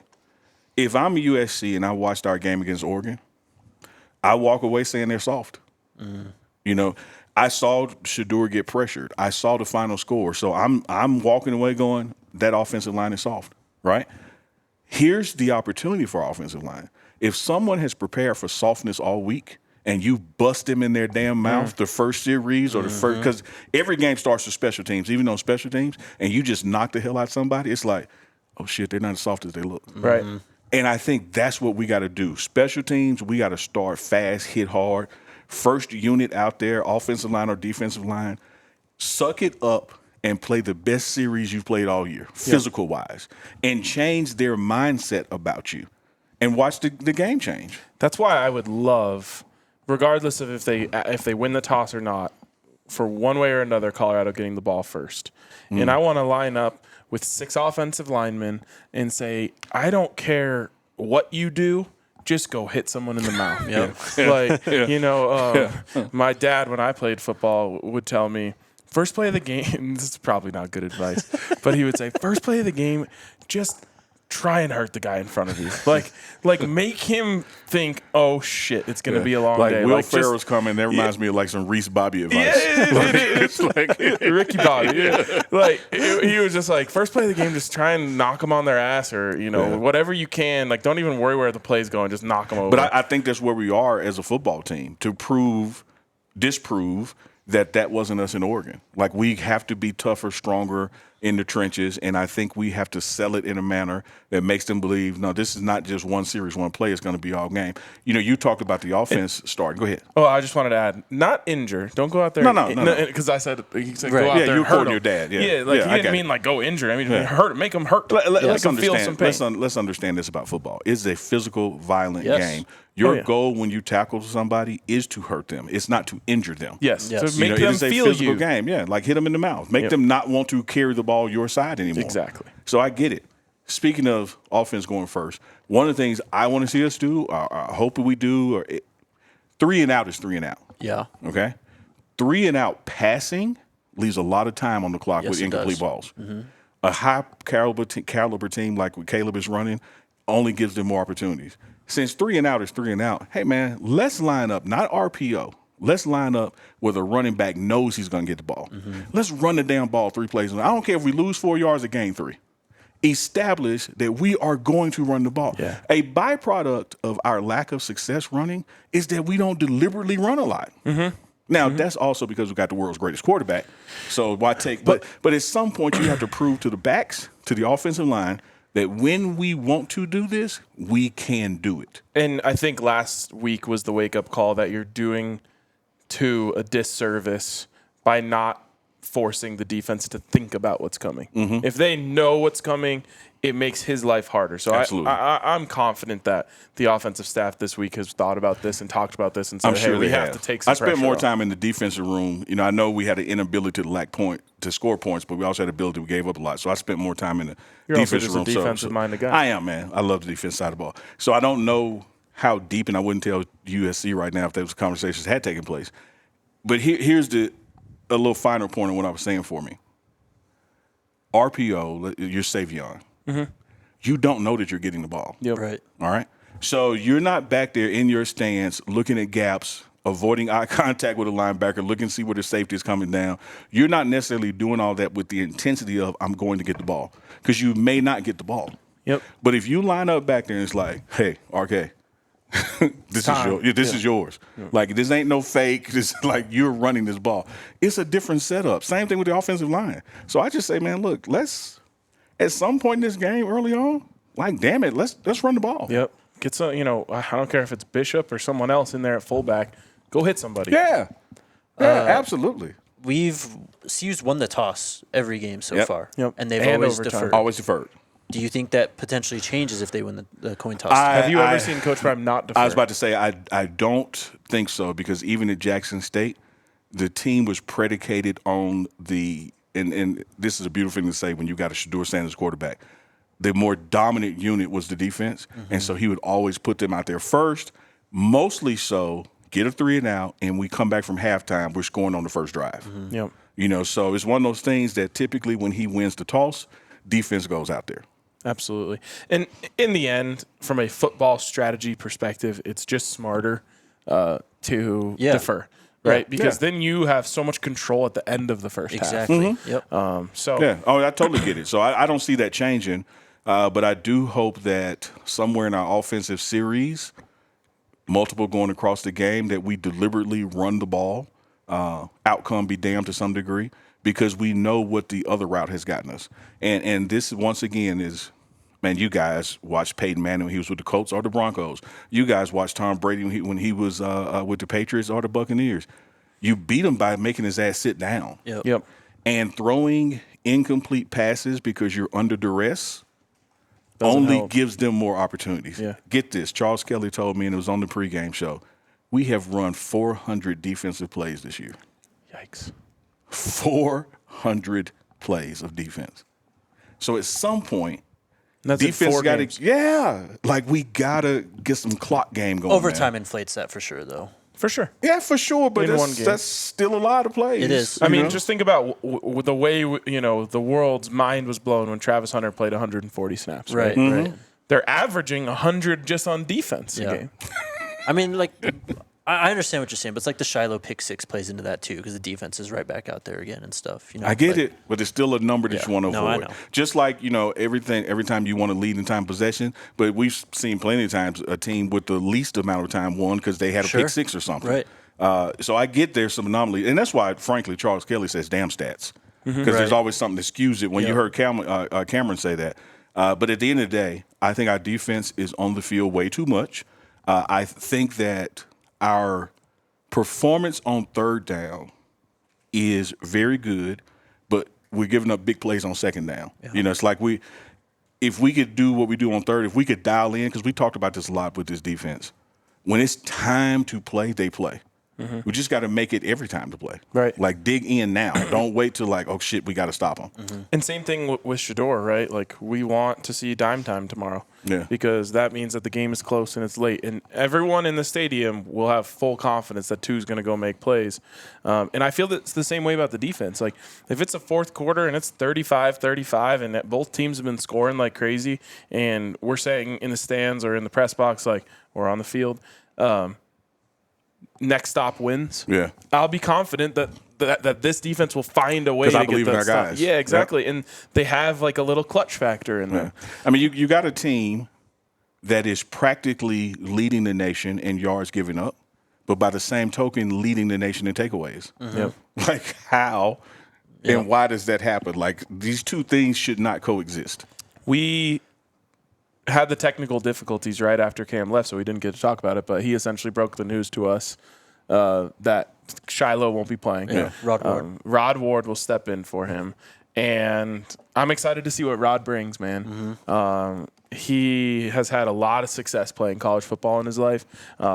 B: If I'm USC and I watched our game against Oregon, I walk away saying they're soft. You know, I saw Shedeur get pressured. I saw the final score. So I'm walking away going, that offensive line is soft, right? Here's the opportunity for our offensive line. If someone has prepared for softness all week and you bust them in their damn mouth the first series or the first, because every game starts with special teams, even on special teams, and you just knock the hell out of somebody, it's like, oh shit, they're not as soft as they look.
A: Right.
B: And I think that's what we got to do. Special teams, we got to start fast, hit hard. First unit out there, offensive line or defensive line, suck it up and play the best series you've played all year, physical-wise, and change their mindset about you and watch the game change.
A: That's why I would love, regardless of if they win the toss or not, for one way or another, Colorado getting the ball first. And I want to line up with 6 offensive linemen and say, I don't care what you do, just go hit someone in the mouth. You know, my dad, when I played football, would tell me, first play of the game, this is probably not good advice, but he would say, first play of the game, just try and hurt the guy in front of you. Like make him think, oh shit, it's going to be a long day.
B: Will
A: Like
B: Ferrell's coming. That reminds me of like some Reese Bobby advice.
A: it's like Ricky Bobby. Yeah. Like he was just like, first play of the game, just try and knock them on their ass, or whatever you can. Like don't even worry where the play's going, just knock them over.
B: But I think that's where we are as a football team, to disprove that wasn't us in Oregon. Like we have to be tougher, stronger in the trenches, and I think we have to sell it in a manner that makes them believe, no, this is not just one series, one play. It's going to be all game. You know, you talked about the offense starting. Go ahead.
A: Oh, I just wanted to add, not injure. Don't go out there.
B: No.
A: Because I said, he said
C: Right.
A: go out
B: Yeah,
A: there
B: you
A: and hurt
B: quoting
A: him.
B: your dad. Yeah.
A: Like
B: Yeah,
A: he
B: I
A: didn't
B: got
A: mean
B: it.
A: like go injure. I mean hurt, make him hurt.
B: Let's
A: Make him feel some
B: understand.
A: pain.
B: Let's understand this about football. It's a physical, violent
C: Yes.
B: game. Your
A: yeah.
B: goal when you tackle somebody is to hurt them. It's not to injure them.
A: Yes.
C: Yes.
A: To make
B: it
A: them
B: is a
A: feel
B: physical
A: you.
B: game. Yeah, like hit them in the mouth. Make
A: Yep.
B: them not want to carry the ball your side anymore.
A: Exactly.
B: So I get it. Speaking of offense going first, one of the things I want to see us do, I hope we do, 3 and out is 3 and out.
C: Yeah.
B: Okay? 3 and out passing leaves a lot of time on the clock
C: Yes,
B: with
C: it
B: incomplete
C: does.
B: balls. A high caliber team like what Caleb is running only gives them more opportunities. Since 3 and out is 3 and out, hey man, let's line up, not RPO. Let's line up where the running back knows he's going to get the ball. Let's run the damn ball 3 plays. I don't care if we lose 4 yards or gain 3. Establish that we are going to run the ball.
A: Yeah.
B: A byproduct of our lack of success running is that we don't deliberately run a lot. Now, that's also because we got the world's greatest quarterback. So why take – but at some point you have to prove to the backs, to the offensive line, that when we want to do this, we can do it.
A: And I think last week was the wake-up call that you're doing to a disservice by not forcing the defense to think about what's coming.
B: Mm-hmm.
A: If they know what's coming, it makes his life harder. So
B: Absolutely.
A: I'm confident that the offensive staff this week has thought about this and talked about this and said,
B: I'm sure
A: hey, we
B: they
A: have to take some
B: I spent
A: pressure
B: more
A: off.
B: time in the defensive room. You know, I know we had an inability to score points, but we also had the ability. We gave up a lot, so I spent more time in the
A: You're also
B: defensive
A: just a
B: room.
A: defensive-minded guy.
B: I am, man. I love the defense side of the ball. So I don't know how deep, and I wouldn't tell USC right now if those conversations had taken place. But here's a little finer point on what I was saying for me. RPO, you're Savion.
A: Mm-hmm.
B: You don't know that you're getting the ball.
A: Yep.
C: Right.
B: All right? So you're not back there in your stance looking at gaps, avoiding eye contact with a linebacker, looking to see where the safety is coming down. You're not necessarily doing all that with the intensity of I'm going to get the ball because you may not get the ball.
A: Yep.
B: But if you line up back there and it's like, hey, RK, this is yours. Yeah. Like, this ain't no fake. This like you're running this ball. It's a different setup. Same thing with the offensive line. So I just say, man, look, let's at some point in this game early on, like, damn it, let's run the ball.
A: Yep. Get some, I don't care if it's Bishop or someone else in there at fullback. Go hit somebody.
B: Yeah. Yeah, absolutely.
C: CU's won the toss every game so far.
A: Yep.
C: And they've
A: And
C: always
A: overtime.
C: deferred.
B: Always deferred.
C: Do you think that potentially changes if they win the coin toss?
A: Have you ever seen Coach Prime not defer?
B: I was about to say I don't think so because even at Jackson State, the team was predicated on and this is a beautiful thing to say when you got a Deion Sanders quarterback. The more dominant unit was the defense, and so he would always put them out there first, mostly so get a 3 and out, and we come back from halftime, we're scoring on the first drive.
A: Yep.
B: So it's one of those things that typically when he wins the toss, defense goes out there.
A: Absolutely. And in the end, from a football strategy perspective, it's just smarter to defer, right?
C: Yeah.
A: Because then you have so much control at the end of the first half.
C: Exactly. Yep.
B: Yeah. Oh, I totally get it. So I don't see that changing, but I do hope that somewhere in our offensive series, multiple going across the game, that we deliberately run the ball, outcome be damned to some degree, because we know what the other route has gotten us. And this, once again, is, man, you guys watched Peyton Manning when he was with the Colts or the Broncos. You guys watched Tom Brady when he was with the Patriots or the Buccaneers. You beat him by making his ass sit down.
A: Yep.
B: And throwing incomplete passes because you're under duress
A: Doesn't
B: only
A: help.
B: gives them more opportunities.
A: Yeah.
B: Get this. Charles Kelly told me, and it was on the pregame show, we have run 400 defensive plays this year.
A: Yikes.
B: 400 plays of defense. So at some point,
A: And that's in
B: defense
A: 4
B: got
A: games.
B: to, like, we got to get some clock game going.
C: Overtime
B: man.
C: inflates that for sure, though.
A: For sure.
B: Yeah, for sure, but
A: In one game.
B: that's still a lot of plays.
C: It is.
A: I
B: you
A: mean,
B: know?
A: just think about the way, the world's mind was blown when Travis Hunter played 140 snaps. Right.
C: Right.
A: They're averaging 100 just on defense a
C: Yeah.
A: game.
C: I mean, like, I understand what you're saying, but it's like the Shiloh pick six plays into that too because the defense is right back out there again and stuff.
B: I get
C: like,
B: it, but it's still a number that you want to
C: No, I
B: avoid.
C: know.
B: Just like, every time you want to lead in time possession, but we've seen plenty of times a team with the least amount of time won because they had a
C: Sure.
B: pick six or something.
C: Right.
B: So I get there's some anomaly, and that's why, frankly, Charles Kelly says damn stats because
C: Right.
B: there's always something that skews it when you heard Cameron say that. But at the end of the day, I think our defense is on the field way too much. I think that our performance on third down is very good, but we're giving up big plays on second down.
C: Yeah.
B: It's like if we could do what we do on third, if we could dial in, because we talked about this a lot with this defense, when it's time to play, they play. We just got to make it every time to play.
A: Right.
B: Like, dig in now. Don't wait till, like, oh, shit, we got to stop them.
A: And same thing with Shador, right? Like, we want to see dime time tomorrow.
B: Yeah.
A: Because that means that the game is close and it's late. And everyone in the stadium will have full confidence that Tu's going to go make plays. And I feel that it's the same way about the defense. Like, if it's a fourth quarter and it's 35-35 and that both teams have been scoring like crazy and we're saying in the stands or in the press box, like, or on the field, next stop wins.
B: Yeah.
A: I'll be confident that this defense will find a way
B: 'Cause
A: to
B: I
A: get
B: believe
A: that
B: in our
A: stop.
B: guys.
A: Yeah, exactly. And they have like a little clutch factor in them.
B: I mean, you got a team that is practically leading the nation in yards given up, but by the same token, leading the nation in takeaways.
A: Yep.
B: Like, how and why does that happen? Like, these two things should not coexist.
A: We had the technical difficulties right after Cam left, so we didn't get to talk about it, but he essentially broke the news to us that Shiloh won't be playing.
C: Yeah, Rod Ward.
A: Rod Ward will step in for him. And I'm excited to see what Rod brings, man. He has had a lot of success playing college football in his life.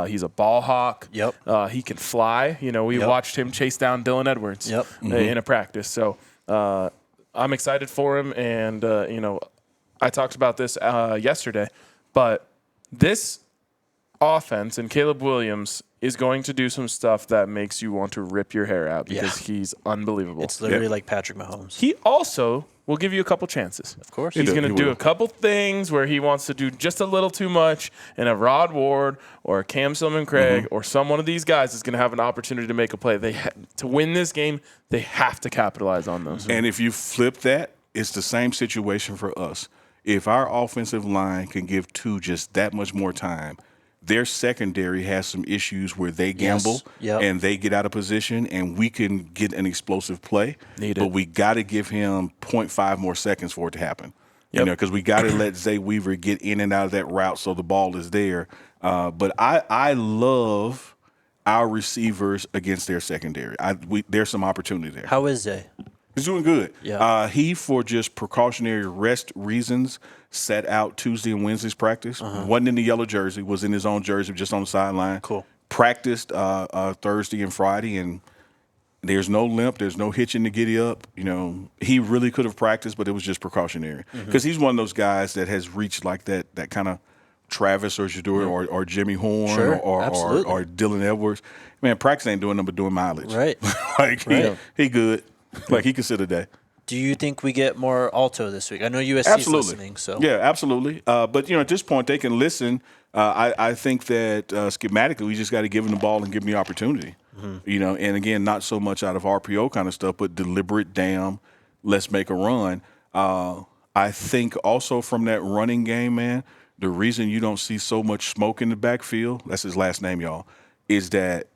A: He's a ball hawk.
C: Yep.
A: He can fly. We watched him chase down Dylan Edwards in a practice. So I'm excited for him. And, I talked about this yesterday. But this offense and Caleb Williams is going to do some stuff that makes you want to rip your hair out because he's unbelievable.
C: It's literally like Patrick Mahomes.
A: He also will give you a couple chances.
C: Of course.
A: He's going to do a couple things where he wants to do just a little too much, and a Rod Ward or a Cam Silman-Craig or some one of these guys is going to have an opportunity to make a play. To win this game, they have to capitalize on those.
B: And if you flip that, it's the same situation for us. If our offensive line can give two just that much more time, their secondary has some issues where they gamble and they get out of position, and we can get an explosive play. But we got to give him 0.5 more seconds for it to happen. Because we got to let Zay Weaver get in and out of that route so the ball is there. But I love our receivers against their secondary. There's some opportunity there.
C: How is Zay?
B: He's doing good.
C: Yeah.
B: He, for just precautionary rest reasons, sat out Tuesday and Wednesday's practice. Wasn't in the yellow jersey, was in his own jersey, just on the sideline.
C: Cool.
B: Practiced Thursday and Friday, and there's no limp, there's no hitching to giddy up. He really could have practiced, but it was just precautionary. Because he's one of those guys that has reached like that kind of Travis or Shador or Jimmy Horn or Dylan Edwards. Man, practice ain't doing nothing but doing mileage.
C: Right.
B: He good. Like, he could sit a day.
C: Do you think we get more Alto this week? I know USC is listening. So
B: yeah, absolutely. But at this point, they can listen. I think that schematically, we just got to give them the ball and give them the opportunity. And again, not so much out of RPO kind of stuff, but deliberate, let's make a run. I think also from that running game, man, the reason you don't see so much smoke in the backfield, that's his last name, y'all, is that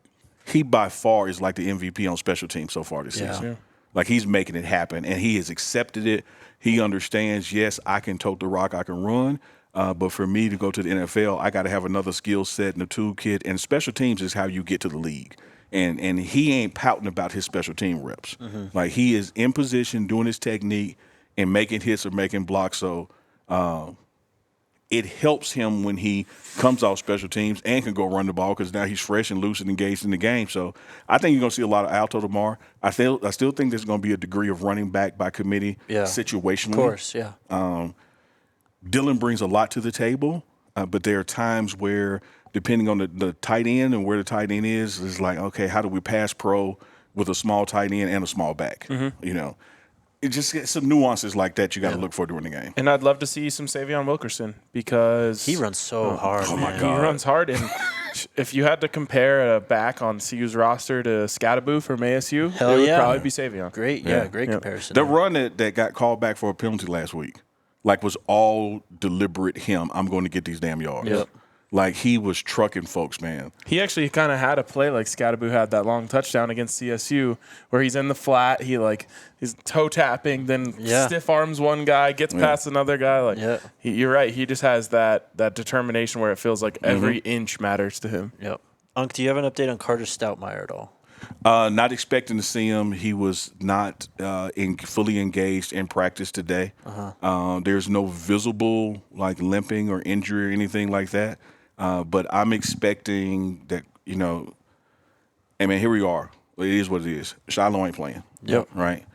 B: he by far is like the MVP on special teams so far this season.
A: Yeah.
B: Like, he's making it happen, and he has accepted it. He understands, yes, I can tote the rock, I can run, but for me to go to the NFL, I got to have another skill set in the toolkit, and special teams is how you get to the league. And he ain't pouting about his special team reps. Like, he is in position, doing his technique, and making hits or making blocks. So it helps him when he comes off special teams and can go run the ball because now he's fresh and loose and engaged in the game. So I think you're going to see a lot of Alto tomorrow. I still think there's going to be a degree of running back by committee situationally.
C: Of course, yeah.
B: Dylan brings a lot to the table, but there are times where, depending on the tight end and where the tight end is like, okay, how do we pass pro with a small tight end and a small back? It just gets some nuances like that you got to look for during the game.
A: And I'd love to see some Savion Wilkerson because
C: he runs so hard.
B: Oh, my
C: man.
B: God.
A: He runs hard. And if you had to compare a back on CU's roster to Scadaboo from ASU, it would probably be Savion.
C: Great comparison.
B: The run that got called back for a penalty last week, was all deliberate him. I'm going to get these damn yards.
C: Yep.
B: Like, he was trucking folks, man.
A: He actually kind of had a play like Scadaboo had that long touchdown against CSU where he's in the flat. He's toe tapping, then stiff arms one guy, gets past another guy. You're right. He just has that determination where it feels like every inch matters to him.
C: Yep. Unc, do you have an update on Carter Stoutmeyer at all?
B: Not expecting to see him. He was not fully engaged in practice today. There's no visible limping or injury or anything like that. But I'm expecting that, hey, man, here we are. It is what it is. Shiloh ain't playing.
C: Yep.
B: Right?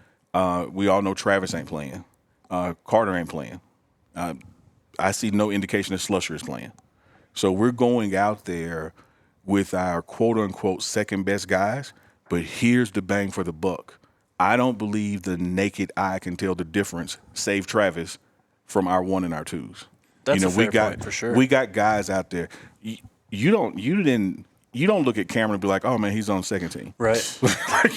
B: We all know Travis ain't playing. Carter ain't playing. I see no indication that Slusher is playing. So we're going out there with our quote-unquote second-best guys, but here's the bang for the buck. I don't believe the naked eye can tell the difference, save Travis, from our 1 and our 2s.
C: That's a fair point, for sure.
B: We got guys out there. You don't look at Cameron and be like, oh, man, he's on second team.
C: Right.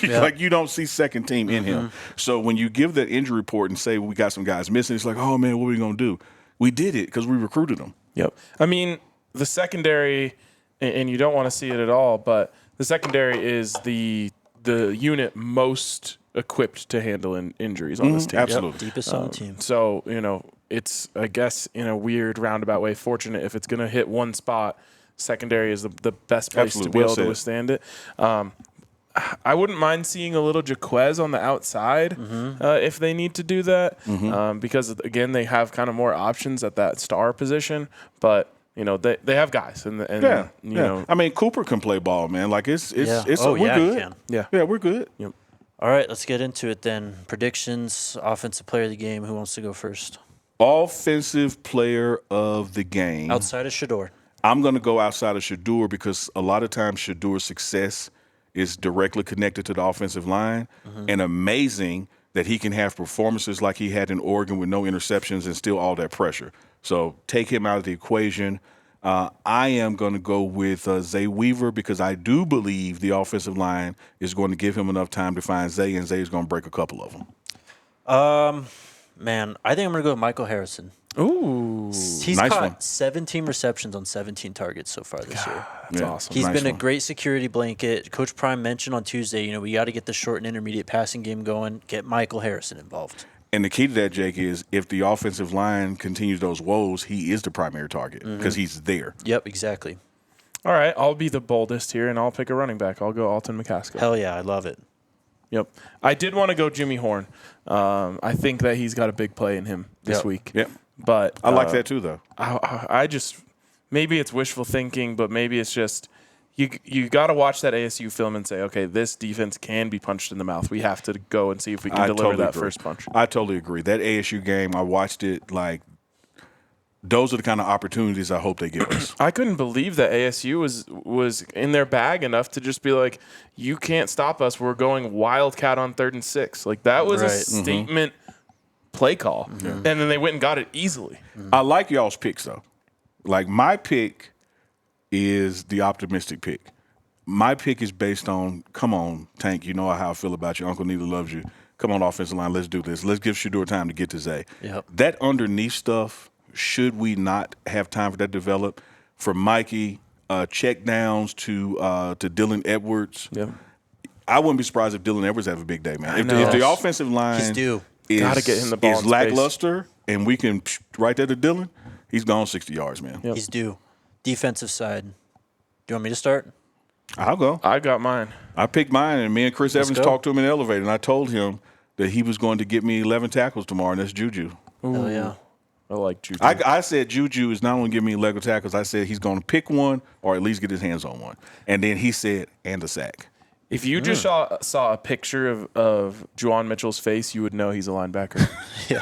B: Like, you don't see second team in him. So when you give that injury report and say we got some guys missing, it's like, oh, man, what are we going to do? We did it because we recruited them.
A: Yep. I mean, the secondary, and you don't want to see it at all, but the secondary is the unit most equipped to handle injuries on this team.
B: Absolutely.
C: Deepest on the team.
A: So, it's, I guess, in a weird roundabout way, fortunate if it's going to hit one spot. Secondary is the best place to be able to withstand it. I wouldn't mind seeing a little Jaquez on the outside if they need to do that, because again they have kind of more options at that star position. But they have guys, and you know.
B: I mean, Cooper can play ball, man. Like we're
C: he
B: good.
C: can.
B: Yeah, we're good.
A: Yep.
C: All right, let's get into it then. Predictions, offensive player of the game. Who wants to go first?
B: Offensive player of the game.
C: Outside of Shador.
B: I'm going to go outside of Shador because a lot of times Shador's success is directly connected to the offensive line. And amazing that he can have performances like he had in Oregon with no interceptions and still all that pressure. So take him out of the equation. I am going to go with Zay Weaver because I do believe the offensive line is going to give him enough time to find Zay, and Zay is going to break a couple of them.
C: Man, I think I'm going to go with Michael Harrison.
A: Ooh,
C: He's
B: Nice
C: caught
B: one.
C: 17 receptions on 17 targets so far this year.
A: that's
B: Yeah.
A: awesome.
C: He's
B: Nice
C: been a
B: one.
C: great security blanket. Coach Prime mentioned on Tuesday, we got to get the short and intermediate passing game going. Get Michael Harrison involved.
B: And the key to that, Jake, is if the offensive line continues those woes, he is the primary target because he's there.
C: Yep, exactly.
A: All right, I'll be the boldest here, and I'll pick a running back. I'll go Alton McCaskill.
C: Hell yeah, I love it.
A: Yep. I did want to go Jimmy Horn. I think that he's got a big play in him this week.
B: Yep.
A: But
B: I like that too, though.
A: I just maybe it's wishful thinking, but maybe it's just you got to watch that ASU film and say, okay, this defense can be punched in the mouth. We have to go and see if we can deliver that
B: agree.
A: first punch.
B: I totally agree. That ASU game, I watched it like those are the kind of opportunities I hope they give us.
A: I couldn't believe that ASU was in their bag enough to just be like, you can't stop us. We're going Wildcat on 3rd and 6. Like that was a
C: Right.
A: statement play call, and then they went and got it easily.
B: I like y'all's picks, though. Like, my pick is the optimistic pick. My pick is based on, come on, Tank, you know how I feel about you. Uncle Neely loves you. Come on, offensive line, let's do this. Let's give Shador time to get to Zay.
C: Yep.
B: That underneath stuff, should we not have time for that to develop, from Mikey, check downs to Dylan Edwards.
A: Yep.
B: I wouldn't be surprised if Dylan Edwards have a big day, man. If
A: know.
B: the offensive line
C: He's due.
A: Gotta get him the ball in
B: is
A: space.
B: lackluster, and we can right there to Dylan, he's gone 60 yards, man.
A: Yep.
C: He's due. Defensive side. Do you want me to start?
B: I'll go.
A: I got mine.
B: I picked mine, and me and Chris Evans
C: go.
B: talked to him in the elevator, and I told him that he was going to get me 11 tackles tomorrow, and that's Juju.
C: Hell yeah.
A: I like Juju.
B: I said Juju is not only giving me 11 tackles, I said he's going to pick one or at least get his hands on one. And then he said, and a sack.
A: If you just saw a picture of Juwan Mitchell's face, you would know he's a linebacker.
C: Yeah.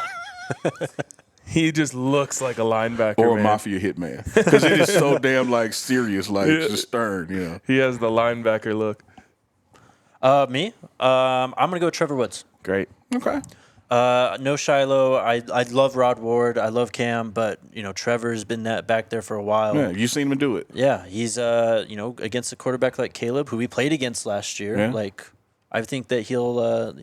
A: He just looks like a linebacker.
B: Or a
A: man.
B: mafia hitman. Because it is so damn, like, serious, like, just stern, you know.
A: He has the linebacker look.
C: Me? I'm going to go Trevor Woods.
A: Great.
B: Okay.
C: No Shiloh. I love Rod Ward. I love Cam, but Trevor's been back there for a while.
B: Yeah, you seen him do it.
C: Yeah, he's against a quarterback like Caleb, who we played against last year.
B: Yeah.
C: Like, I think that he'll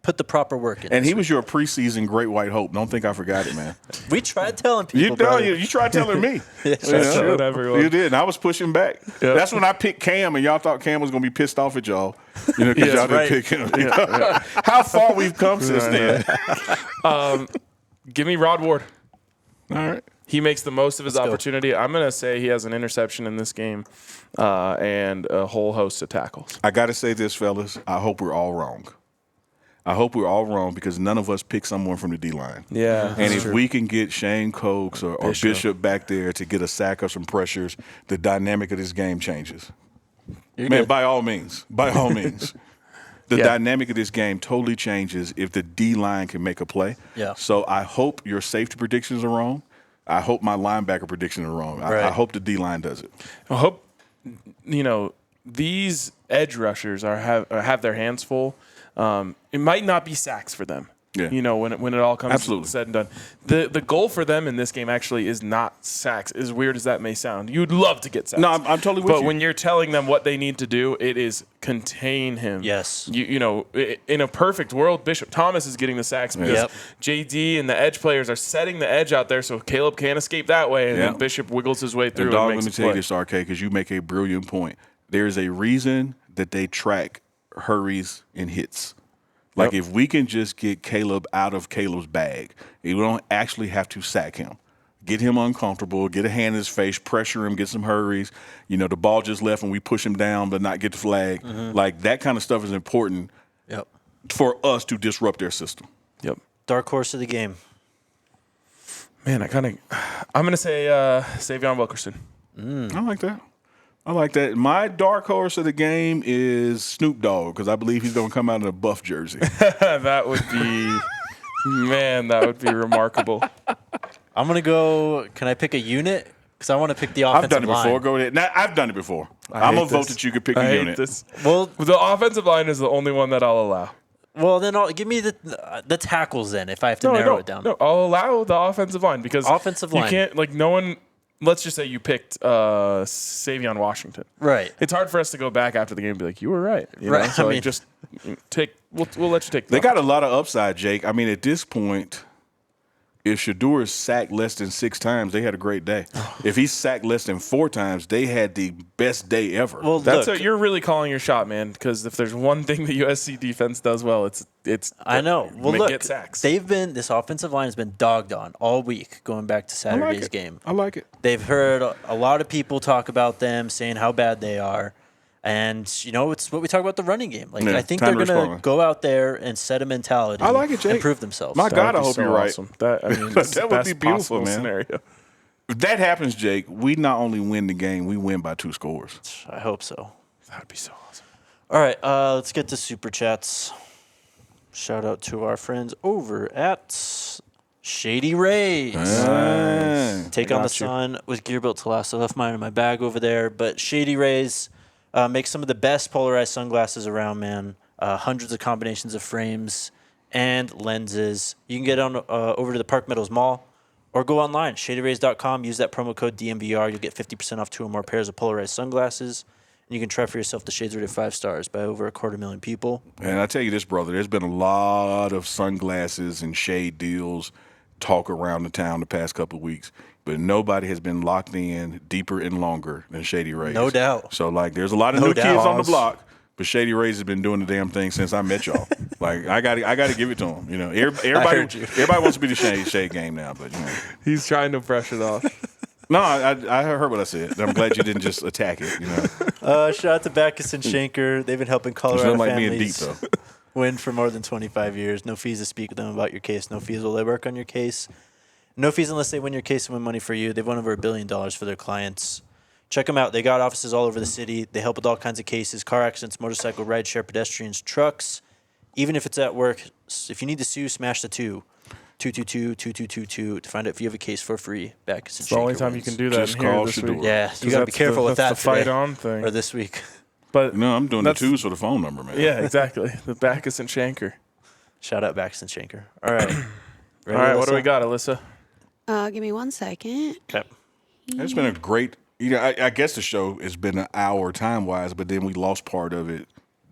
C: put the proper work in.
B: And
C: this
B: he was your preseason Great White Hope. Don't think I forgot it, man.
C: week. We tried telling people.
B: You know,
C: brother.
B: you tried telling me.
A: telling everyone.
B: You did, and I was pushing back.
A: Yeah.
B: That's when I picked Cam, and y'all thought Cam was going to be pissed off at y'all. Because
A: Yeah,
B: y'all didn't
C: right.
B: pick him. How far we've come since then.
A: Give me Rod Ward.
B: All right.
A: He makes the most of his
C: go.
A: opportunity. I'm going to say he has an interception in this game and a whole host of tackles.
B: I got to say this, fellas. I hope we're all wrong. I hope we're all wrong because none of us picked someone from the D-line.
A: Yeah.
B: And if we can get Shane Cokes or Bishop back there to get a sack or some pressures, the dynamic of this game changes.
C: You're
B: Man,
C: good.
B: by all means. By all means. The
A: Yeah.
B: dynamic of this game totally changes if the D-line can make a play.
C: Yeah.
B: So I hope your safety predictions are wrong. I hope my linebacker predictions are wrong. I
C: Right.
B: hope the D-line does it.
A: I hope, these edge rushers have their hands full. It might not be sacks for them.
B: Yeah.
A: When it all comes
B: Absolutely.
A: said and done. The goal for them in this game actually is not sacks, as weird as that may sound. You'd love to get sacks.
B: No, I'm totally with
A: but
B: you.
A: when you're telling them what they need to do, it is contain him.
C: Yes.
A: In a perfect world, Bishop Thomas is getting the sacks because
C: Yep.
A: JD and the edge players are setting the edge out there so Caleb can't escape that way, and
B: Yeah.
A: then Bishop wiggles his way through
B: And dog,
A: and
B: let
A: makes
B: me
A: a
B: tell you
A: play.
B: this, RK, because you make a brilliant point. There's a reason that they track hurries and hits. Like,
A: Yep.
B: if we can just get Caleb out of Caleb's bag, we don't actually have to sack him. get him uncomfortable, get a hand in his face, pressure him, get some hurries. The ball just left and we push him down but not get the flag. Like, that kind of stuff is important for us to disrupt their system.
A: Yep.
C: Dark horse of the game.
A: Man, I'm going to say Savion Wilkerson.
B: I like that. My dark horse of the game is Snoop Dogg because I believe he's going to come out in a Buff jersey.
A: That would be remarkable.
C: I'm going to go. Can I pick a unit? Because I want to pick the offensive line.
B: I've done it before. Go ahead. Now, I've done it before. I'm going to vote that you could pick a unit.
A: This.
C: Well,
A: the offensive line is the only one that I'll allow.
C: Well, then give me the tackles then if I have to narrow it down.
A: No, I'll allow the offensive line because
C: offensive line.
A: You can't, no one. Let's just say you picked Savion Washington.
C: Right.
A: It's hard for us to go back after the game and be like, you were right.
C: Right.
A: So just take. We'll let you take.
B: They got a lot of upside, Jake. I mean, at this point, if Shedeur is sacked less than 6 times, they had a great day. If he's sacked less than 4 times, they had the best day ever.
C: Well,
A: you're really calling your shot, man. Because if there's one thing the USC defense does well, it's.
C: I know. Well,
A: get sacks.
C: This offensive line has been dogged on all week, going back to Saturday's game.
B: I like it.
C: They've heard a lot of people talk about them, saying how bad they are. And, it's what we talk about the running game. I think they're going to go out there and set a mentality.
B: I like it, Jake.
C: And prove themselves.
B: My God, I hope you're right.
A: Awesome. That
B: would be beautiful, man.
A: Scenario.
B: If that happens, Jake, we not only win the game, we win by 2 scores.
C: I hope so.
A: That would be so awesome.
C: All right, let's get to Super Chats. Shout out to our friends over at Shady Rays. Take on the sun with gear built to last. I left mine in my bag over there. But Shady Rays make some of the best polarized sunglasses around, man. Hundreds of combinations of frames and lenses. You can get on over to the Park Meadows Mall or go online, shadyrays.com. Use that promo code DMVR. You'll get 50% off 2 or more pairs of polarized sunglasses. And you can try for yourself the shades rated 5 stars by over 250,000 people.
B: And I tell you this, brother, there's been a lot of sunglasses and shade deals talk around the town the past couple of weeks, but nobody has been locked in deeper and longer than Shady Rays.
C: No doubt.
B: So, there's a lot of new kids on the block, but Shady Rays has been doing the damn thing since I met y'all. I got to give it to them. Everybody wants to be the shade game now, but
A: He's trying to brush it off.
B: No, I heard what I said. I'm glad you didn't just attack it.
C: Shout out to Backus and Shanker. They've been helping Colorado
B: like
C: families
B: being deep, though.
C: win for more than 25 years. No fees to speak with them about your case. No fees will they work on your case. No fees unless they win your case and win money for you. They've won over $1 billion for their clients. Check them out. They got offices all over the city. They help with all kinds of cases: car accidents, motorcycle, rideshare, pedestrians, trucks. Even if it's at work, if you need to sue, smash the 222-2222 to find out if you have a case for free. Backus and
A: It's the only time you can do that
B: Just
A: in here
B: call
A: this
B: Shedeur.
A: week.
C: Yeah, you got to be careful with that
A: That's the fight
C: today,
A: on thing.
C: or this week.
A: But
B: I'm doing the 2s for the phone number, man.
A: Yeah, exactly. The Backus and Shanker.
C: Shout out Backus and Shanker. All right.
A: All right, what do we got, Alyssa?
D: Give me 1 second.
C: Okay.
B: It's been a great. I guess the show has been an hour time-wise, but then we lost part of it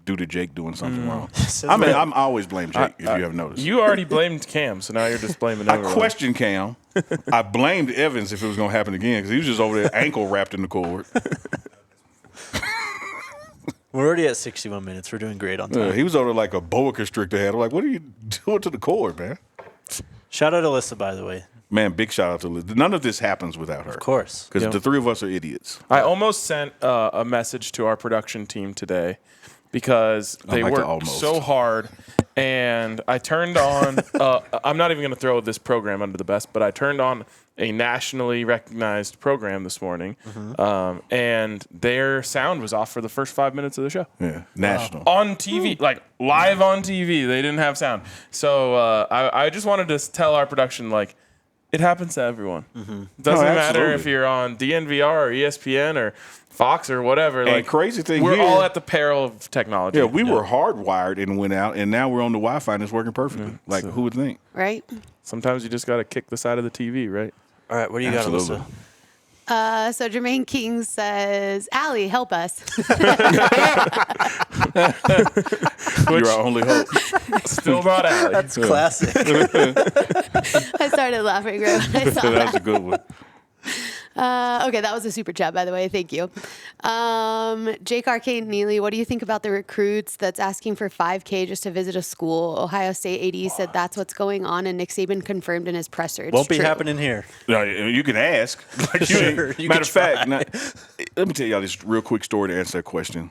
B: due to Jake doing something wrong. I'm always blame Jake, if you haven't noticed.
A: You already blamed Cam, so now you're just blaming
B: I
A: everyone.
B: questioned Cam. I blamed Evans if it was going to happen again because he was just over there ankle wrapped in the cord.
C: We're already at 61 minutes. We're doing great on time.
B: He was over there like a boa constrictor head. I'm like, what are you doing to the cord, man?
C: Shout out to Alyssa, by the way.
B: Man, big shout out to Liz. None of this happens without her.
C: Of course.
B: Because the 3 of us are idiots.
A: I almost sent a message to our production team today because they worked so hard, and I turned on I'm not even going to throw this program under the bus, but I turned on a nationally recognized program this morning, and their sound was off for the first 5 minutes of the show.
B: Yeah, national.
A: On TV, like live on TV. They didn't have sound. So I just wanted to tell our production, it happens to everyone. Doesn't matter if you're on DNVR or ESPN or Fox or whatever.
B: And crazy thing
A: we're
B: here,
A: all at the peril of technology.
B: Yeah, we were hardwired and went out, and now we're on the Wi-Fi and it's working perfectly. Who would think?
D: Right?
A: Sometimes you just got to kick the side of the TV, right?
C: All right, what do you got, Alyssa?
D: So Jermaine King says, Allie, help us.
B: You're our only hope.
A: Still not Allie.
C: That's classic.
D: I started laughing right when I saw
B: That's a good one.
D: Okay, that was a super chat, by the way. Thank you. Jake Arcane Neely, what do you think about the recruits that's asking for $5K just to visit a school? Ohio State AD said that's what's going on, and Nick Saban confirmed in his presser. It's
C: Won't be
D: true.
C: happening here.
B: No, you can ask. Like,
C: Sure, you
B: matter
C: can
B: of fact, let me tell y'all this real quick story to answer that question.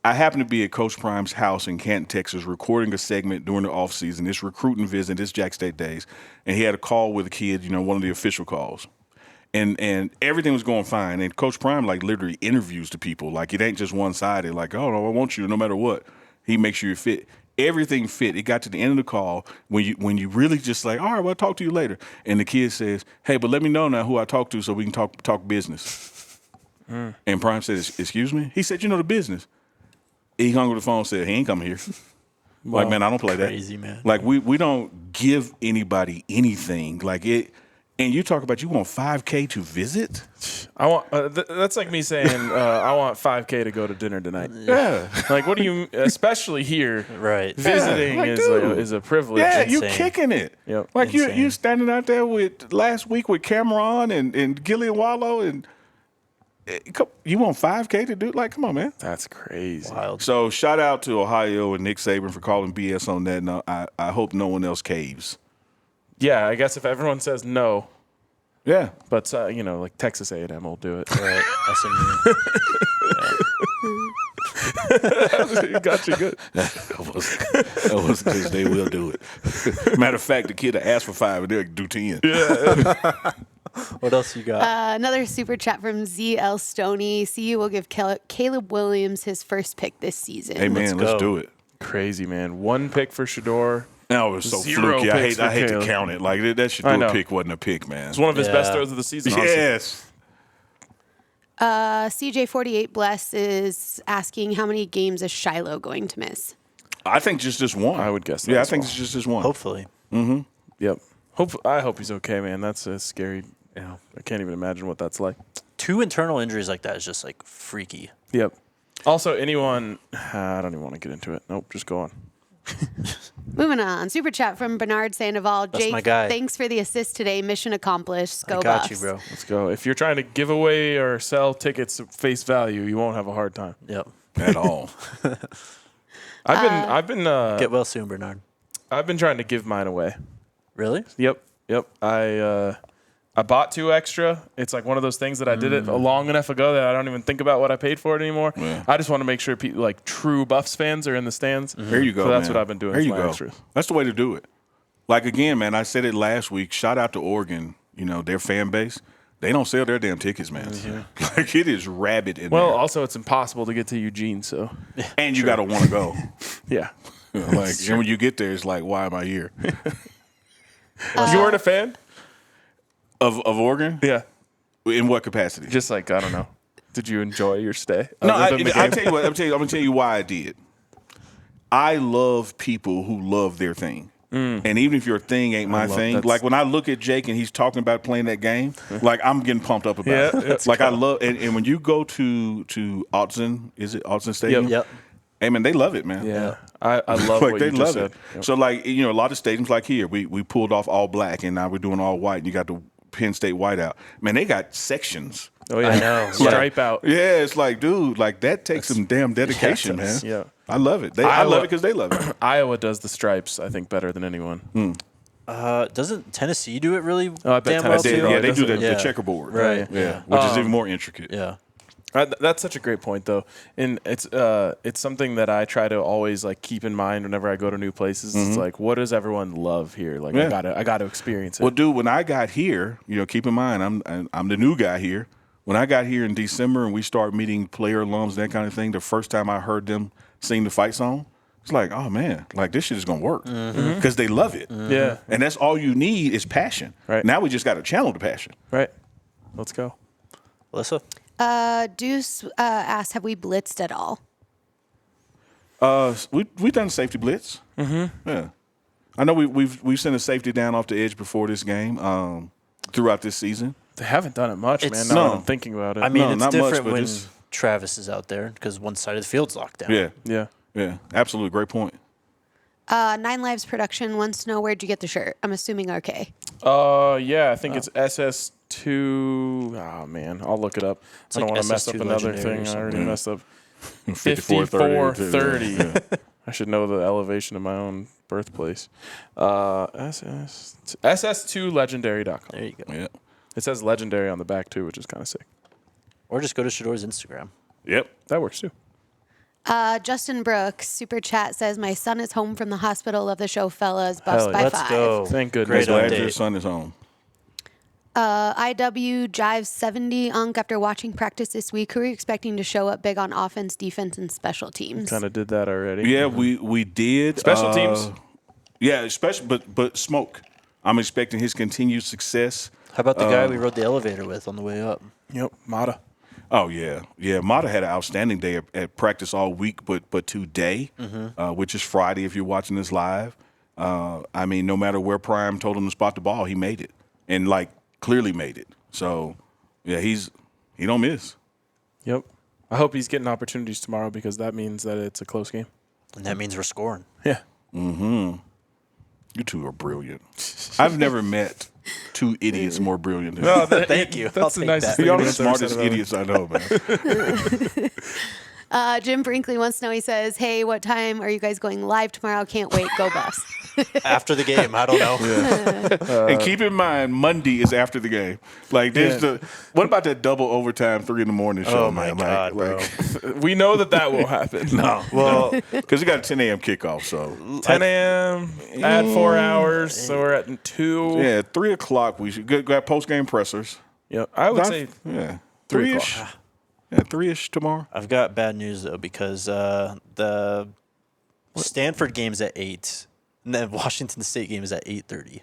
B: I happened to be at Coach Prime's house in Canton, Texas, recording a segment during the offseason, this recruiting visit, this Jack State Days, and he had a call with a kid, one of the official calls. And everything was going fine. And Coach Prime, literally interviews the people. Like, it ain't just one-sided. Like, oh, no, I want you no matter what. He makes sure you fit. Everything fit. It got to the end of the call when you really just like, all right, well, I'll talk to you later. And the kid says, hey, but let me know now who I talk to so we can talk business. And Prime says, excuse me? He said, the business. He hung up the phone and said, he ain't coming here. Like, man, I don't play
C: crazy,
B: that.
C: Man.
B: Like, we don't give anybody anything. Like, it. And you talk about you want $5K to visit?
A: I want that's like me saying I want $5K to go to dinner tonight.
B: Yeah.
A: Like, what do you? Especially here,
C: Right.
A: Visiting
B: Like,
A: is a privilege.
B: Yeah,
C: Insane.
B: you kicking it.
A: Yep.
B: Like
C: Insane.
B: you standing out there with last week with Cameron and Gillian Wallow and you want $5K to do it? Like, come on, man.
A: That's crazy.
C: Wild.
B: So shout out to Ohio and Nick Saban for calling BS on that. And I hope no one else caves.
A: Yeah, I guess if everyone says no,
B: Yeah.
A: but like Texas A&M will do it.
C: Right. SMU.
A: Got you good.
B: That was because they will do it. Matter of fact, the kid that asked for 5 and they'll do 10.
C: What else you got?
D: Another super chat from ZL Stoney. CU will give Caleb Williams his first pick this season.
B: Hey, man, let's
C: go.
B: do it.
A: Crazy, man. 1 pick for Shador.
B: That was so
A: 0
B: fluky. I
A: picks
B: hate
A: for
B: to
A: Caleb.
B: count it. Like, that should
A: I
B: do a
A: know.
B: pick wasn't a pick, man.
A: It's one of his best
C: Yeah.
A: throws of the season. Honestly.
B: Yes.
D: CJ48 Bless is asking how many games is Shiloh going to miss?
B: I think just this one.
A: I would guess that
B: Yeah, I
A: as
B: think
A: well.
B: it's just this one.
C: Hopefully.
A: Yep. I hope he's okay, man. That's a scary. I can't even imagine what that's like.
C: 2 internal injuries like that is just like freaky.
A: Yep. Also, anyone. I don't even want to get into it. Nope. Just go on.
D: Moving on. Super chat from Bernard Sandoval.
C: That's
D: Jake,
C: my guy.
D: thanks for the assist today. Mission accomplished. Sko
C: I got
D: Buffs.
C: you, bro.
A: Let's go. If you're trying to give away or sell tickets at face value, you won't have a hard time.
C: Yep.
B: At all.
A: I've been
C: Get well soon, Bernard.
A: I've been trying to give mine away.
C: Really?
A: Yep. I bought 2 extra. It's like one of those things that I did it long enough ago that I don't even think about what I paid for it anymore.
B: Yeah.
A: I just want to make sure people, like true Buffs fans, are in the stands.
B: Here you go.
A: So that's
B: man.
A: what I've been doing.
B: There
A: with
B: you
A: my
B: go.
A: extras.
B: That's the way to do it. Like, again, man, I said it last week. Shout out to Oregon. Their fan base. They don't sell their damn tickets, man. Like, it is rabid in
A: Well,
B: there.
A: also it's impossible to get to Eugene, so
B: And you got to want to go.
A: yeah.
B: Like, and when you get there, it's like, why am I here?
A: You weren't a fan?
B: Of Oregon?
A: Yeah.
B: In what capacity?
A: Just like, I don't know. Did you enjoy your stay?
B: No,
A: other than the
B: I
A: game?
B: tell you what. I'm gonna tell you why I did. I love people who love their thing, and even if your thing ain't my
A: love
B: thing,
A: that's-
B: like when I look at Jake and he's talking about playing that game, like I'm getting pumped up about
A: Yeah,
B: it.
A: it's
B: Like I love, and when you go to Autzen, is it Autzen Stadium?
C: Yep.
B: Hey man, they love it, man.
A: Yeah. I love
B: Like
A: what
B: they
A: you just
B: love
A: said.
B: it.
A: Yep.
B: So like a lot of stadiums like here, we pulled off all black, and now we're doing all white, and you got the Penn State white out. Man, they got sections.
A: Oh yeah,
C: I know.
A: Stripe out.
B: Yeah, it's like, dude, like that takes some damn dedication, man.
A: Yeah.
B: I love it. I love
A: Iowa-
B: it because they love it.
A: Iowa does the stripes, I think, better than anyone.
C: Doesn't Tennessee do it really
A: I bet
C: damn well
A: Tennessee
C: too?
A: does.
B: Yeah, they do
A: doesn't-
B: the
C: Yeah.
B: checkerboard.
C: Right.
B: Yeah. Which is even more intricate.
C: Yeah.
A: That's such a great point, though, and it's something that I try to always like keep in mind whenever I go to new places. It's like, what does everyone love here? Like,
B: Yeah.
A: I got to experience it.
B: Well, dude, when I got here, keep in mind, I'm the new guy here. When I got here in December and we start meeting player alums, that kind of thing, the first time I heard them sing the fight song, it's like, oh man, like this shit is gonna work because they love it.
A: Yeah.
B: And that's all you need is passion.
A: Right.
B: Now we just got to channel the passion.
A: Right. Let's go.
C: Alyssa?
D: Deuce asked, have we blitzed at all?
B: We done safety blitz. Mm-hmm. Yeah, I know we've sent a safety down off the edge before this game. Throughout this season,
A: They haven't done it much, man.
C: It's-
A: Now that
B: No.
A: I'm thinking about it.
C: I mean,
B: No,
C: it's
B: not much,
C: different
B: but
C: when
B: it's-
C: Travis is out there because one side of the field's locked down.
B: yeah,
A: yeah.
B: absolutely, great point.
D: 9 Lives Production wants to know, where'd you get the shirt? I'm assuming RK.
A: Yeah, I think it's SS2. Oh, man, I'll look it up. I don't
C: like
A: want to mess up
C: SS2
A: another
C: Legendary
A: thing.
C: or
A: I already messed up.
B: 5430.
A: 5430. I should know the elevation of my own birthplace. SS2legendary.com.
C: There you go.
B: Yeah.
A: It says legendary on the back, too, which is kind of sick.
C: Or just go to Shador's Instagram.
B: Yep.
A: That works, too.
D: Justin Brooks, super chat, says, my son is home from the hospital. Love the show, fellas. Buffs
A: Hell
D: by
A: yeah.
C: Let's
D: 5.
C: go.
A: Thank goodness.
C: Great
B: Glad
C: update.
B: your son is home.
D: IW Jive 70 Unk after watching practice this week. Who are you expecting to show up big on offense, defense, and special teams?
A: Kind of did that already.
B: Yeah, we did.
A: Special teams?
B: Yeah, but Smoke. I'm expecting his continued success.
C: How about the guy we rode the elevator with on the way up?
A: Yep, Mata.
B: Oh yeah. Mata had an outstanding day at practice all week, but today, which is Friday if you're watching this live, I mean, no matter where Prime told him to spot the ball, he made it. And clearly made it. So yeah, he don't miss.
A: Yep. I hope he's getting opportunities tomorrow because that means that it's a close game.
C: And that means we're scoring.
A: Yeah.
B: You two are brilliant. I've never met two idiots more brilliant than you.
C: Thank you. I'll
A: That's the
C: take
A: nicest
C: that.
A: thing.
B: Y'all the
A: anyone's ever said
B: smartest
A: about me.
B: idiots I know, man.
D: Jim Brinkley wants to know, he says, hey, what time are you guys going live tomorrow? Can't wait. Go Buffs.
C: After the game, I don't know.
B: And keep in mind, Monday is after the game. What about that double overtime 3 a.m. show?
C: Oh, my
B: man?
C: God, bro.
A: We know that won't happen.
B: No,
C: Well,
B: because we got a 10 a.m. kickoff. So
A: 10 a.m., add 4 hours, so we're at 2.
B: yeah, 3 o'clock we should got post game pressers.
A: Yep. I would say
B: yeah,
A: 3
B: 3-ish.
A: o'clock.
B: Yeah, 3-ish tomorrow.
C: I've got bad news, though, because the Stanford game's at 8, and the Washington State game is at 8:30.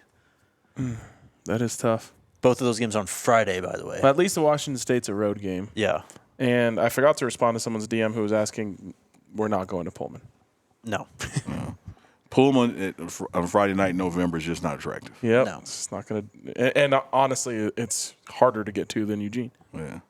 A: That is tough.
C: Both of those games on Friday, by the way.
A: But at least the Washington State's a road game.
C: Yeah.
A: And I forgot to respond to someone's DM who was asking, we're not going to Pullman.
C: No.
B: Pullman on Friday night in November is just not attractive.
A: Yep.
C: No.
A: It's not going to. And honestly, it's harder to get to than Eugene.
B: Yeah.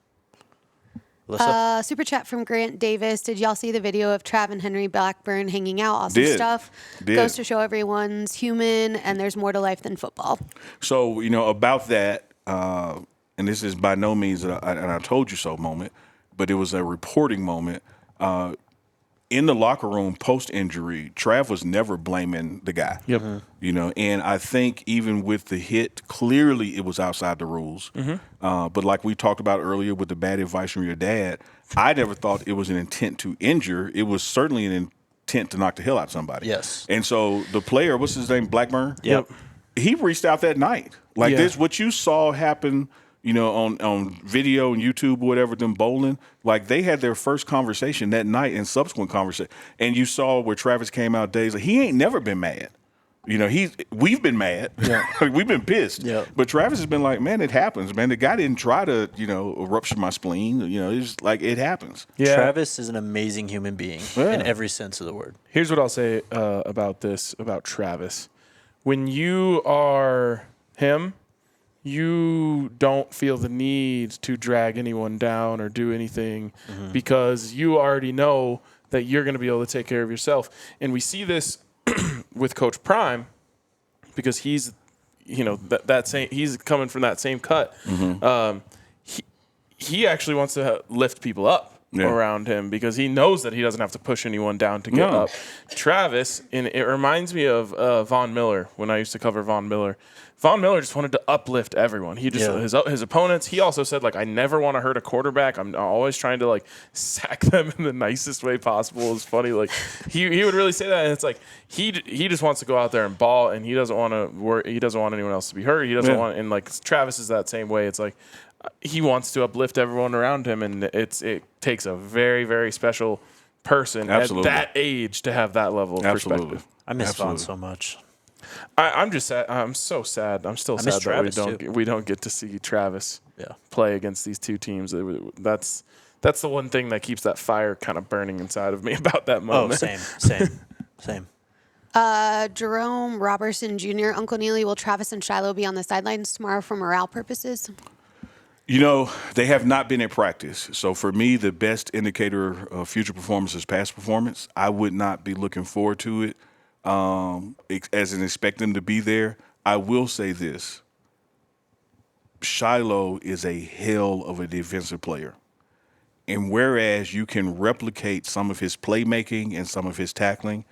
C: Alyssa?
D: Super chat from Grant Davis. Did y'all see the video of Trav and Henry Blackburn hanging out? Awesome
B: Did.
D: stuff.
B: Did.
D: Goes to show everyone's human and there's more to life than football.
B: So, about that, and this is by no means and I told you so moment, but it was a reporting moment. In the locker room post-injury, Trav was never blaming the guy.
A: Yep.
B: And I think even with the hit, clearly it was outside the rules. But like we talked about earlier with the bad advice from your dad, I never thought it was an intent to injure. It was certainly an intent to knock the hell out of somebody.
C: Yes.
B: And so the player, what's his name, Blackburn?
C: Yep.
B: He reached out that night.
A: Yeah.
B: This, what you saw happen, on video and YouTube or whatever, them bowling, they had their first conversation that night and subsequent conversation. And you saw where Travis came out days he ain't never been mad. We've been mad.
A: Yeah.
B: We've been pissed.
C: Yeah.
B: But Travis has been like, man, it happens, man. The guy didn't try to, rupture my spleen. It's it happens.
A: Yeah.
C: Travis is an amazing human being in every sense of the word.
A: Here's what I'll say about Travis. When you are him, you don't feel the need to drag anyone down or do anything because you already know that you're going to be able to take care of yourself. And we see this with Coach Prime because he's, he's coming from that same cut. He actually wants to lift people up.
B: Yeah.
A: Around him because he knows that he doesn't have to push anyone down to get up. Travis, and it reminds me of Von Miller when I used to cover Von Miller. Von Miller just wanted to uplift everyone. He just his opponents. He also said I never want to hurt a quarterback. I'm always trying to sack them in the nicest way possible. It's funny. He would really say that, and it's he just wants to go out there and ball, and he doesn't want to worry. He doesn't want anyone else to be hurt. He doesn't want, and Travis is that same way. It's he wants to uplift everyone around him, and it takes a very, very special person
B: Absolutely.
A: at that age to have that level of perspective.
C: I miss Vaughn so much.
A: I'm just sad. I'm so sad. I'm still sad that
C: Travis,
A: we don't get to see Travis
C: Yeah.
A: play against these two teams. That's the one thing that keeps that fire kind of burning inside of me about that moment.
C: Oh, same.
D: Jerome Robertson Jr., Uncle Neely, will Travis and Shiloh be on the sidelines tomorrow for morale purposes?
B: They have not been in practice. So for me, the best indicator of future performance is past performance. I would not be looking forward to it as in expect them to be there. I will say this. Shiloh is a hell of a defensive player. And whereas you can replicate some of his playmaking and some of his tackling,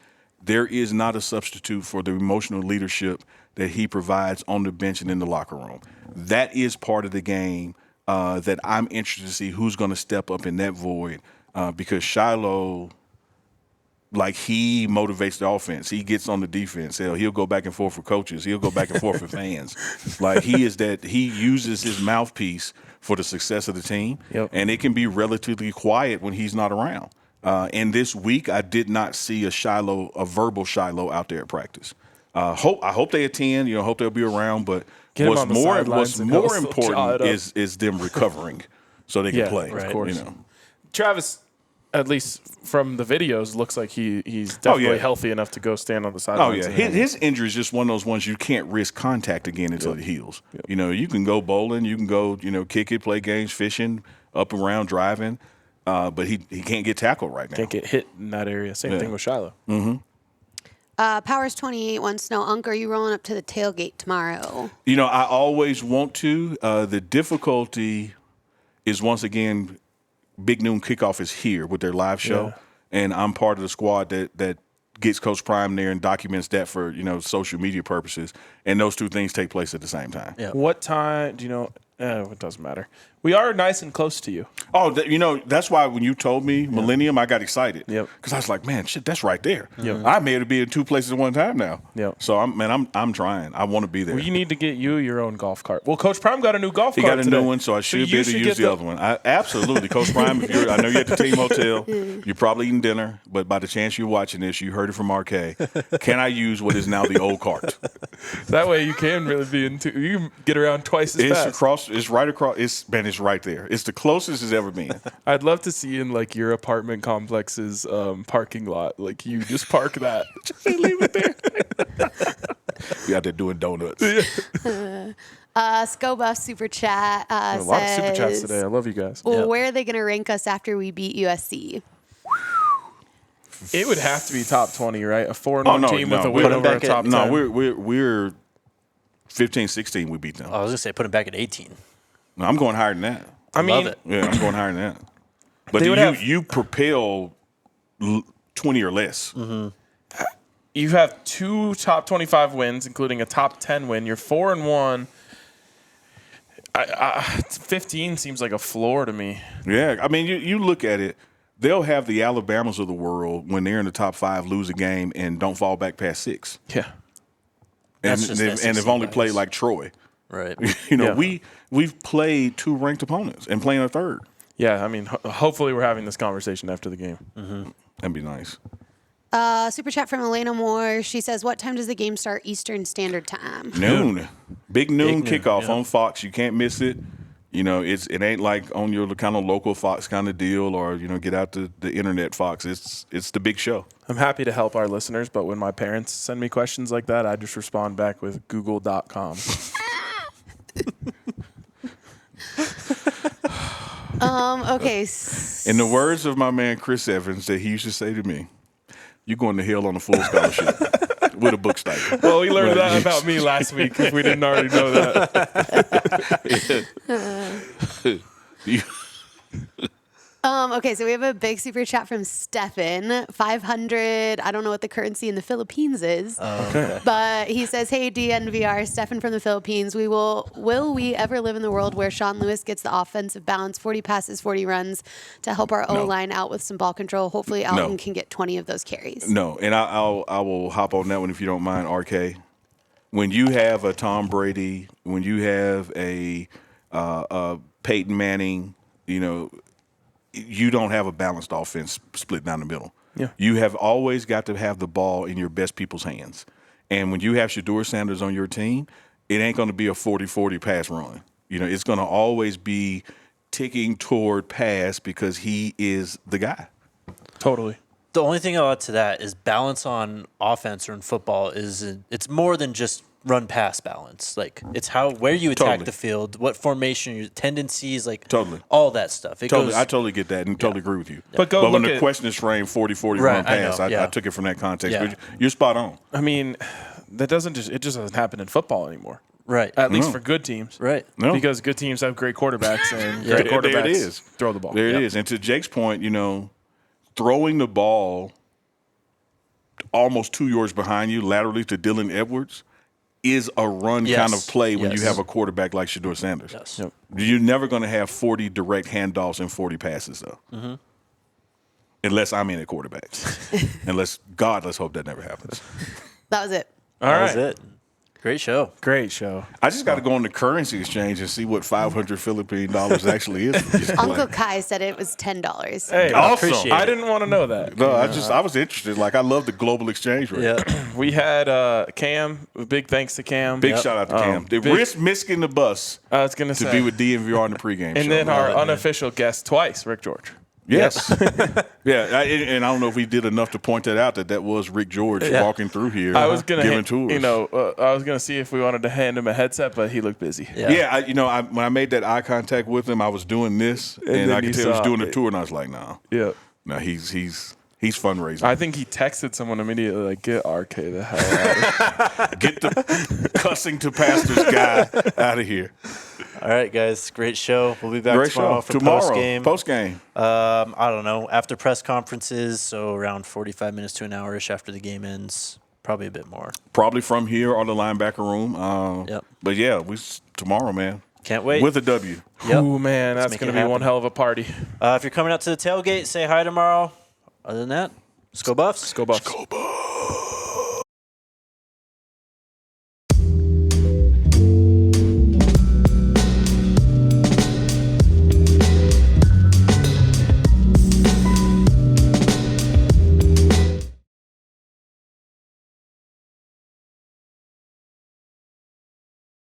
B: there is not a substitute for the emotional leadership that he provides on the bench and in the locker room. That is part of the game that I'm interested to see who's going to step up in that void because Shiloh, like, he motivates the offense. He gets on the defense. He'll go back and forth with coaches. He'll go back and forth with fans. Like, he uses his mouthpiece for the success of the team, and it can be relatively quiet when he's not around. And this week, I did not see a verbal Shiloh out there at practice. I hope they attend. Hope they'll be around. But what's more important is them recovering so they can play.
A: Of course. Travis, at least from the videos, looks like he's definitely healthy enough to go stand on the sidelines.
B: Oh, yeah. His injury is just one of those ones you can't risk contact again until it heals. You can go bowling, you can go, kick it, play games, fishing, up and around, driving, but he can't get tackled right now.
A: Can't get hit in that area. Same thing with Shiloh.
B: Mm-hmm.
D: Powers 28 wants to know, Unc, are you rolling up to the tailgate tomorrow?
B: I always want to. The difficulty is, once again, Big Noon Kickoff is here with their live show, and I'm part of the squad that gets Coach Prime there and documents that for social media purposes, and those two things take place at the same time.
A: Yeah. What time do you know? It doesn't matter. We are nice and close to you.
B: Oh, that's why when you told me Millennium, I got excited.
A: Yep.
B: Because I was like, man, shit, that's right there.
A: Yep.
B: I may have to be in two places at one time now.
A: Yep.
B: So I'm trying. I want to be there.
A: Well, you need to get your own golf cart. Well, Coach Prime got a new golf cart.
B: He got a
A: today.
B: new one, so I should be able to use the other one. Absolutely, Coach Prime. I know you're at the team hotel. You're probably eating dinner, but by the chance you're watching this, you heard it from RK. Can I use what is now the old cart?
A: That way you can really be into. You can get around twice as fast.
B: It's right across. It's right there. It's the closest it's ever been.
A: I'd love to see in like your apartment complex's parking lot. Like you just park that. Just leave it there.
B: We out there doing donuts.
D: Sko Buffs super chat
A: a
D: says,
A: lot of super chats today. I love you guys.
D: Well, where are they going to rank us after we beat USC?
A: It would have to be top 20, right? A 4-1 team with a win over a top 10.
B: No, we're 15, 16. We beat them.
C: I was going to say put them back at 18.
B: No, I'm going higher than that.
A: I mean,
C: love it.
B: Yeah, I'm going higher than that. But you propel 20 or less.
A: Mm-hmm. You have 2 top 25 wins, including a top 10 win. You're 4-1. 15 seems like a floor to me.
B: Yeah, I mean, you look at it. They'll have the Alabamas of the world when they're in the top 5 lose a game and don't fall back past 6.
A: Yeah,
B: and they've only played like Troy.
C: Right.
B: We've played 2 ranked opponents and playing a third.
A: Yeah, I mean, hopefully we're having this conversation after the game.
B: Mm-hmm. That'd be nice.
D: Super chat from Elena Moore. She says, what time does the game start Eastern Standard Time?
B: Noon. Big noon kickoff on Fox. You can't miss it. It ain't like on your kind of local Fox kind of deal or, get out the internet Fox. It's the big show.
A: I'm happy to help our listeners, but when my parents send me questions like that, I just respond back with google.com.
D: Okay.
B: In the words of my man Chris Evans that he used to say to me, you're going to hell on a full scholarship with a book stipend.
A: Well, we learned that about me last week if we didn't already know that.
D: Okay, so we have a big super chat from Stefan. 500. I don't know what the currency in the Philippines is.
A: Okay.
D: But he says, hey, DNVR, Stefan from the Philippines. Will we ever live in the world where Sean Lewis gets the offensive balance, 40 passes, 40 runs to help our O-line out with some ball control? Hopefully Alton can get 20 of those carries.
B: No, and I will hop on that one if you don't mind, RK. When you have a Tom Brady, when you have a Peyton Manning, you don't have a balanced offense split down the middle.
A: Yeah.
B: You have always got to have the ball in your best people's hands. And when you have Shedeur Sanders on your team, it ain't going to be a 40-40 pass run. It's going to always be ticking toward pass because he is the guy.
A: Totally.
C: The only thing I'll add to that is balance on offense or in football it's more than just run pass balance. Like it's where you attack the field, what formation, your tendencies, all that stuff.
B: I totally get that and totally agree with you.
A: Yeah.
B: But when the question is framed 40-40 run pass, I took it from that context.
C: Yeah.
B: But you're spot on.
A: I mean, it just doesn't happen in football anymore.
C: Right.
A: At least
B: No.
A: for good teams.
C: Right.
B: No.
A: Because good teams have great quarterbacks and
C: Yeah.
A: great
B: There
A: quarterbacks
B: it is.
A: throw the ball.
B: There it is. And to Jake's point, throwing the ball almost 2 yards behind you laterally to Dylan Edwards is a run
C: Yes.
B: kind of play when
C: Yes.
B: you have a quarterback like Shedeur Sanders.
C: Yes.
A: Yep.
B: You're never going to have 40 direct handoffs and 40 passes, though.
C: Mm-hmm.
B: Unless I'm in at quarterbacks. Let's hope that never happens.
D: That was it.
A: All
C: That
A: right.
C: was it. Great show.
A: Great show.
B: I just got to go on the currency exchange and see what 500 Philippine dollars actually is. For this
D: Uncle
B: play.
D: Kai said it was $10.
A: Hey,
B: Awesome.
C: appreciate
A: I
C: it.
A: didn't want to know that.
B: No, I was interested. Like, I love the global exchange rate.
C: Yeah.
A: We had Cam. Big thanks to Cam.
B: Big shout out to Cam. They
A: big-
B: risked missing the bus
A: I was gonna
B: to
A: say
B: be with DNVR on the pregame show.
A: and then our
C: Love it, man.
A: unofficial guest twice, Rick George.
B: Yes. And I don't know if we did enough to point that out that was Rick George walking through here
A: I was gonna,
B: giving tours.
A: I was gonna see if we wanted to hand him a headset, but he looked busy.
C: Yeah.
B: When I made that eye contact with him, I was doing this, and
A: then
B: I
A: you
B: could tell he was
A: saw
B: doing the
A: it.
B: tour, and I was like, no,
A: Yeah.
B: no, he's fundraising.
A: I think he texted someone immediately, like, "Get RK the hell out of
B: Get the cussing to pastors guy out of here.
C: All right, guys. Great show. We'll be back
B: Great
C: tomorrow
B: show.
C: for post game.
B: Post game.
C: I don't know. After press conferences, so around 45 minutes to an hour-ish after the game ends. Probably a bit more.
B: Probably from here or the linebacker room.
C: Yep.
B: But yeah, tomorrow, man.
C: Can't wait.
B: With a W.
C: Yep.
A: Ooh, man, that's
C: make
A: gonna
C: it
A: be one
C: happen.
A: hell of a party.
C: If you're coming out to the tailgate, say hi tomorrow. Other than that, Sko Buffs.
A: Go Buffs.
B: Go Buffs.